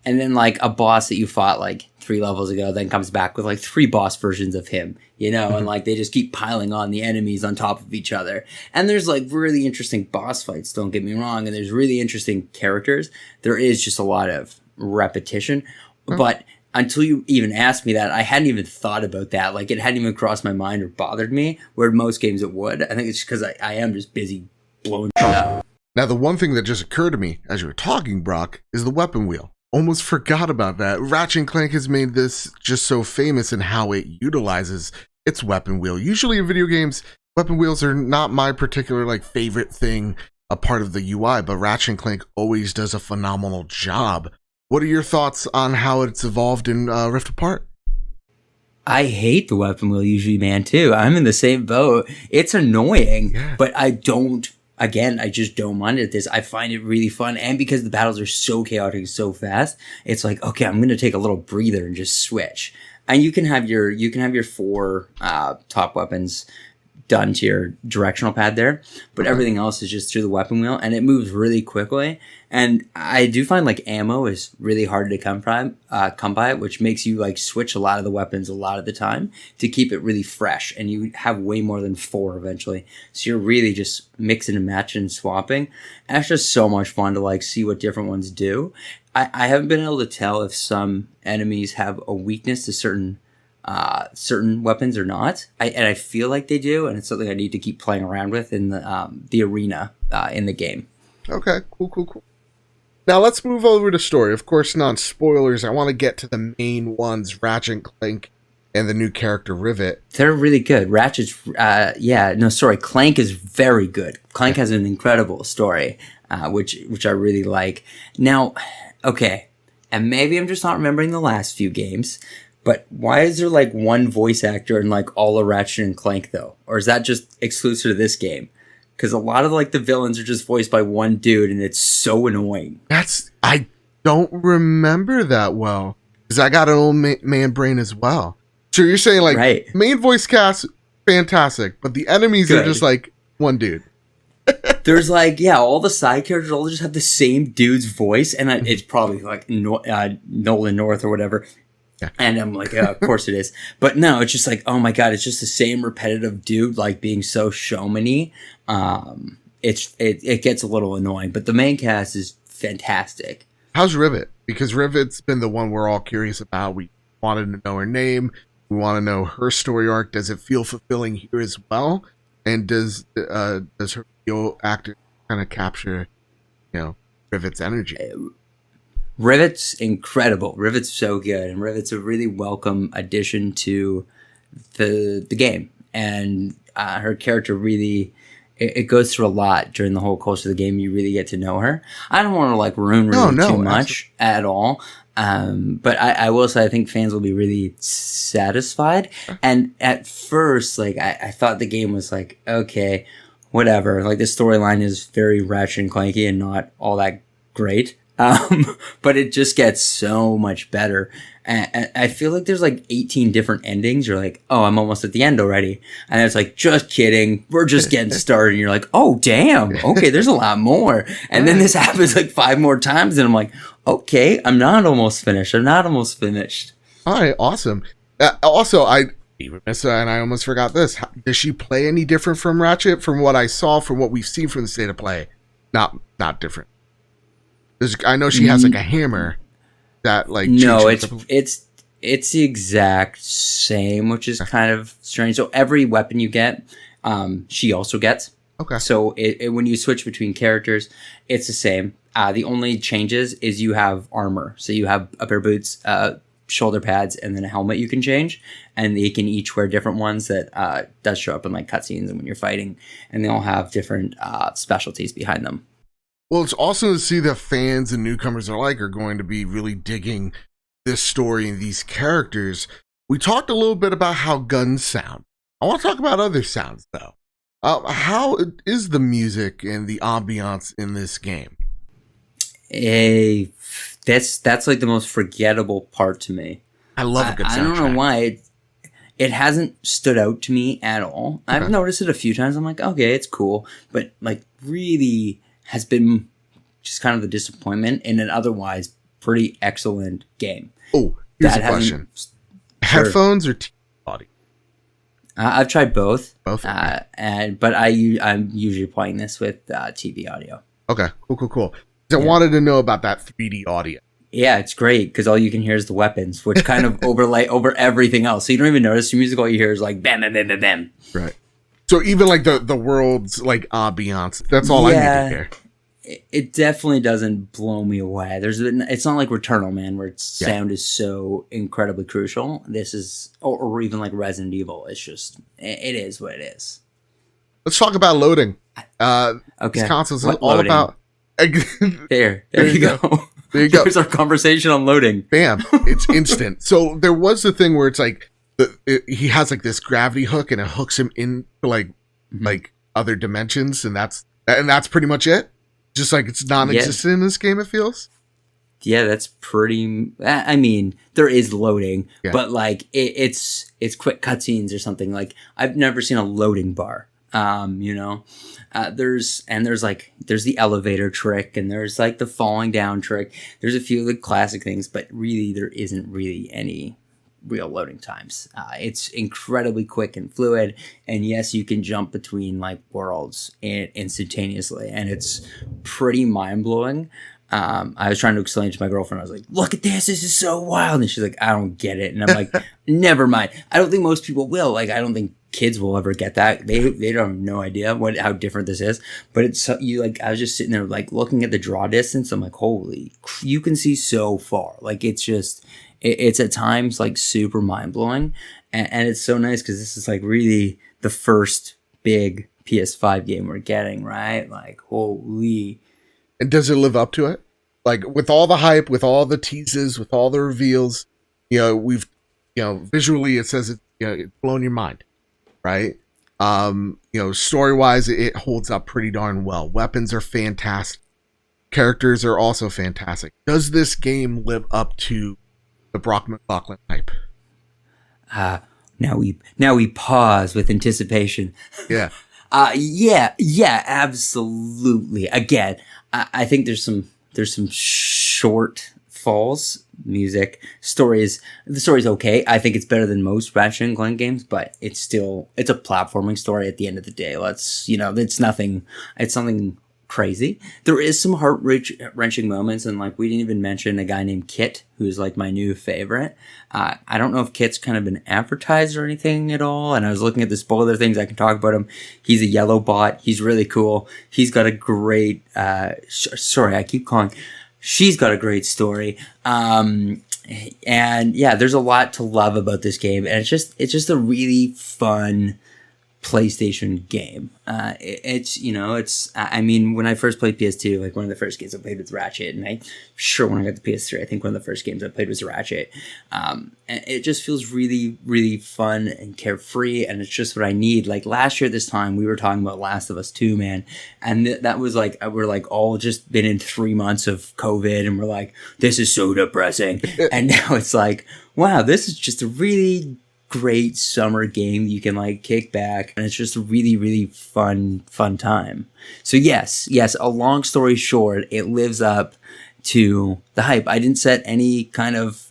And then like a boss that you fought like 3 levels ago then comes back with like 3 boss versions of him, you know, and like they just keep piling on the enemies on top of each other. And there's like really interesting boss fights, don't get me wrong, and there's really interesting characters. There is just a lot of repetition. But until you even asked me that, I hadn't even thought about that. Like it hadn't even crossed my mind or bothered me, where most games it would. I think it's because I am just busy blowing shit up. Now, the one thing that just occurred to me as you were talking, Brock, is the weapon wheel. Almost forgot about that. Ratchet and Clank has made this just so famous in how it utilizes its weapon wheel. Usually in video games, weapon wheels are not my particular like favorite thing, a part of the UI, but Ratchet and Clank always does a phenomenal job. What are your thoughts on how it's evolved in Rift Apart? I hate the weapon wheel usually, man, too. I'm in the same boat. It's annoying, but I just don't mind it. I find it really fun. And because the battles are so chaotic, so fast, it's like, okay, I'm going to take a little breather and just switch. And you can have your 4 top weapons done to your directional pad there, but everything else is just through the weapon wheel, and it moves really quickly. And I do find like ammo is really hard to come by, which makes you like switch a lot of the weapons a lot of the time to keep it really fresh, and you have way more than 4 eventually. So you're really just mixing and matching and swapping. And it's just so much fun to like see what different ones do. I haven't been able to tell if some enemies have a weakness to certain weapons or not. I feel like they do, and it's something I need to keep playing around with in the arena in the game. Okay, cool. Now let's move over to story. Of course, non-spoilers. I want to get to the main ones, Ratchet and Clank and the new character Rivet. They're really good. Clank is very good. Clank has an incredible story, which I really like. Now, okay, and maybe I'm just not remembering the last few games, but why is there like one voice actor in like all of Ratchet and Clank though? Or is that just exclusive to this game? Because a lot of like the villains are just voiced by one dude, and it's so annoying. I don't remember that well, because I got an old man brain as well. So you're saying like main voice cast, fantastic, but the enemies are just like one dude. There's like, all the side characters all just have the same dude's voice, and it's probably like Nolan North or whatever. Yeah. And I'm like, of course it is. But no, it's just like, oh my God, it's just the same repetitive dude, like being so showmany. It gets a little annoying, but the main cast is fantastic. How's Rivet? Because Rivet's been the one we're all curious about. We wanted to know her name. We want to know her story arc. Does it feel fulfilling here as well? And does her video actor kind of capture, Rivet's energy? Rivet's incredible. Rivet's so good, and Rivet's a really welcome addition to the game. And her character really, it goes through a lot during the whole course of the game. You really get to know her. I don't want to ruin too much at all. But I will say I think fans will be really satisfied. And at first, I thought the game was okay, whatever. The storyline is very Ratchet and Clanky and not all that great. But it just gets so much better. And I feel like there's 18 different endings. You're oh, I'm almost at the end already. And it's just kidding. We're just getting started. And you're oh, damn. Okay, there's a lot more. And then this happens 5 more times. And I'm okay, I'm not almost finished. All right, awesome. Also, and I almost forgot this. Does she play any different from Ratchet? From what I saw, from what we've seen from the state of play, not different. I know she has a hammer that no, it's the exact same, which is kind of strange. So every weapon you get, she also gets. Okay. So when you switch between characters, it's the same. The only changes is you have armor. So you have a pair of boots, shoulder pads, and then a helmet you can change. And they can each wear different ones that does show up in cutscenes and when you're fighting. And they all have different specialties behind them. Well, it's awesome to see that fans and newcomers alike are going to be really digging this story and these characters. We talked a little bit about how guns sound. I want to talk about other sounds, though. How is the music and the ambiance in this game? That's the most forgettable part to me. I love a good soundtrack. I don't know why it hasn't stood out to me at all. Okay. I've noticed it a few times. I'm okay, it's cool, but really has been just kind of the disappointment in an otherwise pretty excellent game. Oh, here's a question. Headphones or TV audio? I've tried both. Both? Okay. But I'm usually playing this with TV audio. Okay, cool. So I wanted to know about that 3D audio. Yeah, it's great because all you can hear is the weapons, which kind of overlay over everything else. So you don't even notice the music. All you hear is bam, bam, bam, bam, bam. Right. So even the world's ambiance, that's all I need to hear. It definitely doesn't blow me away. It's not like Returnal, man, where its sound is so incredibly crucial. This is, or even Resident Evil. It's just, it is what it is. Let's talk about loading. Okay. These consoles are all about. There you go. There you go. There's our conversation on loading. Bam! It's instant. So there was the thing where it's he has this gravity hook and it hooks him in other dimensions, and that's pretty much it. Just it's non-existent in this game, it feels. Yeah, that's pretty. I mean, there is loading, but it's quick cutscenes or something. I've never seen a loading bar. There's the elevator trick, and there's the falling down trick. There's a few of the classic things, but really there isn't really any real loading times. It's incredibly quick and fluid, and yes, you can jump between worlds instantaneously, and it's pretty mind-blowing. I was trying to explain to my girlfriend, I was look at this is so wild, and she's I don't get it, and I'm never mind. I don't think most people will. I don't think kids will ever get that. They don't have no idea how different this is, but it's I was just sitting there looking at the draw distance. I'm holy, you can see so far. It's just it's at times super mind-blowing, and it's so nice because this is really the first big PS5 game we're getting, right? Holy. And does it live up to it? With all the hype, with all the teases, with all the reveals, we've visually it says it's blown your mind, right? Story-wise it holds up pretty darn well. Weapons are fantastic. Characters are also fantastic. Does this game live up to the Brock McLaughlin hype? Now we pause with anticipation. Yeah. Yeah, absolutely. Again, I think there's some short falls. Music, the story's okay. I think it's better than most Ratchet and Clank games, but it's a platforming story at the end of the day. It's something crazy. There is some heart-wrenching moments, and like we didn't even mention a guy named Kit, who's like my new favorite. I don't know if Kit's kind of been advertised or anything at all, and I was looking at the spoiler things. I can talk about him. He's a yellow bot. He's really cool. He's got a great she's got a great story. And yeah, there's a lot to love about this game, and it's just a really fun PlayStation game. I mean, when I first played PS2, like one of the first games I played was Ratchet, and when I got the PS3, I think one of the first games I played was Ratchet. And it just feels really, really fun and carefree, and it's just what I need. Like last year at this time, we were talking about Last of Us 2, man, and that was like, we're like all just been in 3 months of COVID, and we're like, this is so depressing. And now it's like, wow, this is just a really great summer game you can like kick back, and it's just a really, really fun time. So yes, a long story short, it lives up to the hype. I didn't set any kind of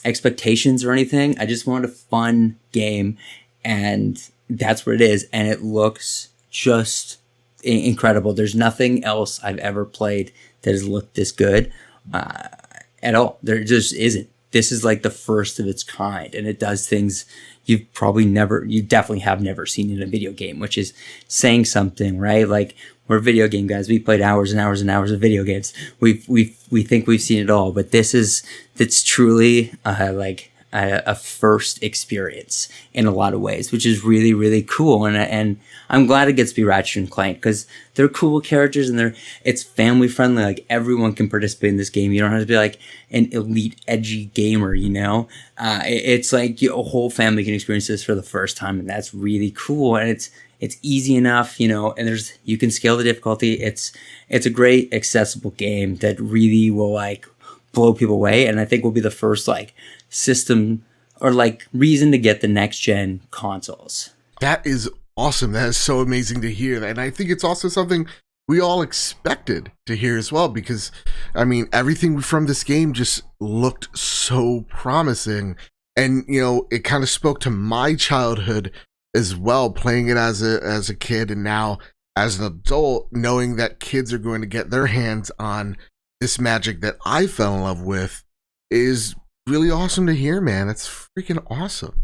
expectations or anything. I just wanted a fun game, and that's what it is, and it looks just incredible. There's nothing else I've ever played that has looked this good at all. There just isn't. This is like the first of its kind, and it does things you definitely have never seen in a video game, which is saying something, right? Like, we're video game guys. We played hours and hours and hours of video games. We think we've seen it all, but it's truly like a first experience in a lot of ways, which is really, really cool. And I'm glad it gets to be Ratchet and Clank, because they're cool characters, and it's family friendly. Like, everyone can participate in this game. You don't have to be like an elite edgy gamer, you know? It's like a whole family can experience this for the first time, and that's really cool. And it's easy enough, you know, and you can scale the difficulty. It's a great accessible game that really will like blow people away, and I think will be the first like system or like reason to get the next gen consoles. That is awesome. That is so amazing to hear. And I think it's also something we all expected to hear as well, because I mean, everything from this game just looked so promising, and you know, it kind of spoke to my childhood as well, playing it as a kid, and now as an adult, knowing that kids are going to get their hands on this magic that I fell in love with is really awesome to hear, man. That's freaking awesome.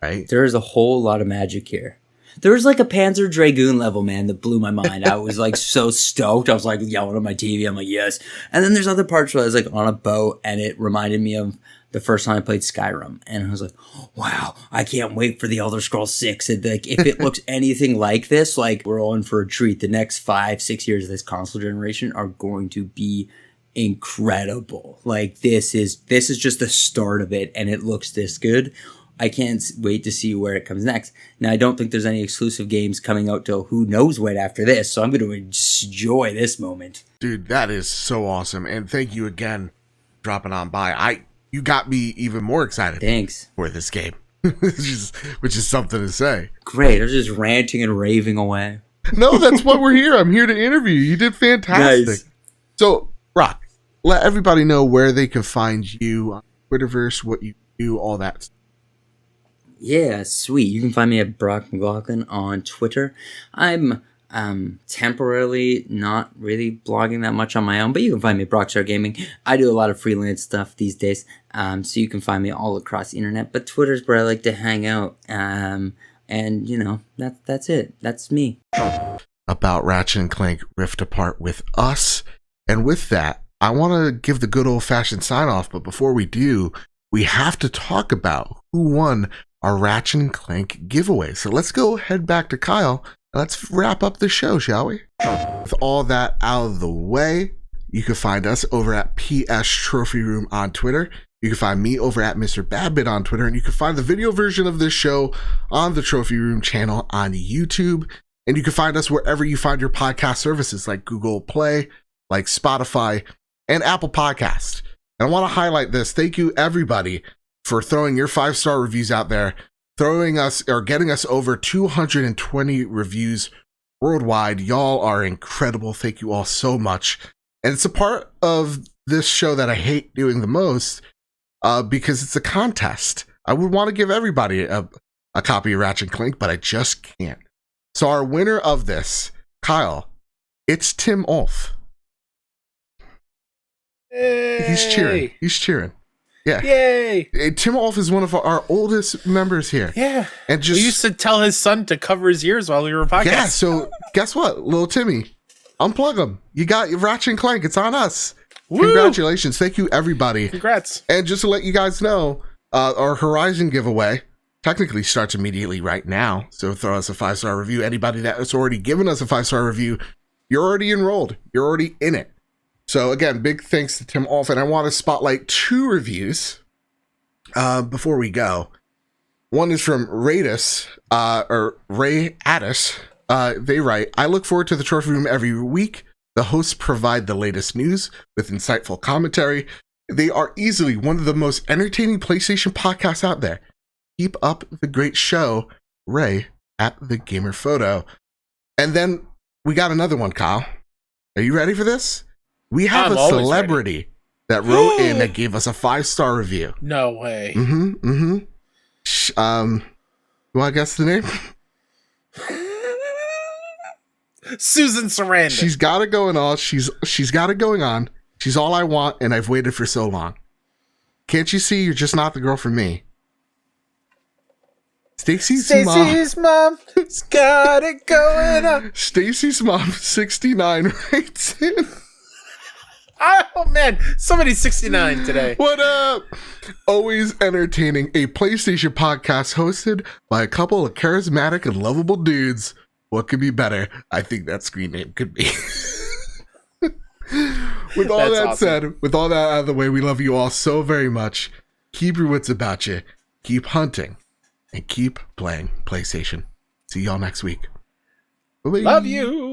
Right? There's a whole lot of magic here. There was like a Panzer Dragoon level, man, that blew my mind. I was like so stoked. I was like yelling at my TV. I'm like, yes. And then there's other parts where I was like on a boat, and it reminded me of the first time I played Skyrim. And I was like, wow, I can't wait for the Elder Scrolls 6. And like, if it looks anything like this, like, we're all in for a treat. The next 5-6 years of this console generation are going to be incredible. Like, this is just the start of it, and it looks this good. I can't wait to see where it comes next. Now, I don't think there's any exclusive games coming out till who knows when after this, so I'm going to enjoy this moment. Dude, that is so awesome, and thank you again for dropping on by. You got me even more excited. Thanks. For this game, which is something to say. Great, I was just ranting and raving away. No, that's what we're here. I'm here to interview you. You did fantastic. Nice. So, Brock, let everybody know where they can find you on Twitterverse, what you do, all that stuff. Yeah, sweet. You can find me at Brock McLaughlin on Twitter. I'm temporarily not really blogging that much on my own, but you can find me at Brockstar Gaming. I do a lot of freelance stuff these days, so you can find me all across the internet, but Twitter's where I like to hang out, and you know, that's it. That's me. About Ratchet and Clank Rift Apart with us, and with that, I want to give the good old-fashioned sign-off, but before we do, we have to talk about who won our Ratchet and Clank giveaway. So let's go head back to Kyle. Let's wrap up the show, shall we? With all that out of the way, you can find us over at PS Trophy Room on Twitter. You can find me over at Mr. Badbit on Twitter, and you can find the video version of this show on the Trophy Room channel on YouTube. And you can find us wherever you find your podcast services, like Google Play, like Spotify, and Apple Podcast. And I want to highlight this. Thank you, everybody, for throwing your 5-star reviews out there, getting us over 220 reviews worldwide. Y'all are incredible. Thank you all so much. And it's a part of this show that I hate doing the most, because it's a contest. I would want to give everybody a copy of Ratchet and Clank, but I just can't. So our winner of this, Kyle, it's Tim Ulf. He's cheering. He's cheering. Yeah. Yay! Tim Ulf is one of our oldest members here. Yeah. And We used to tell his son to cover his ears while we were podcasting. Yeah, so guess what? Little Timmy, unplug him. You got Ratchet and Clank. It's on us. Woo! Congratulations. Thank you, everybody. Congrats. And just to let you guys know, our Horizon giveaway technically starts immediately right now. So throw us a 5-star review. Anybody that has already given us a 5-star review, you're already enrolled. You're already in it. So again, big thanks to Tim Ulf. And I want to spotlight 2 reviews before we go. One is from Radis, or Ray Addis. They write, I look forward to the trophy room every week. The hosts provide the latest news with insightful commentary. They are easily one of the most entertaining PlayStation podcasts out there. Keep up the great show, Ray at the Gamer Photo. And then we got another one, Kyle. Are you ready for this? We have a celebrity that wrote in that gave us a 5-star review. No way. You want to guess the name? Susan Sarandon. She's got it going on. She's got it going on. She's all I want, and I've waited for so long. Can't you see you're just not the girl for me? Stacy's mom's got it going on. Stacy's mom, 69, writes in. Oh man, somebody's 69 today. What up? Always entertaining, a PlayStation podcast hosted by a couple of charismatic and lovable dudes. What could be better? I think that screen name could be. With all that said, with all that out of the way, we love you all so very much. Keep your wits about you. Keep hunting. And keep playing PlayStation. See y'all next week. Bye-bye. Love you.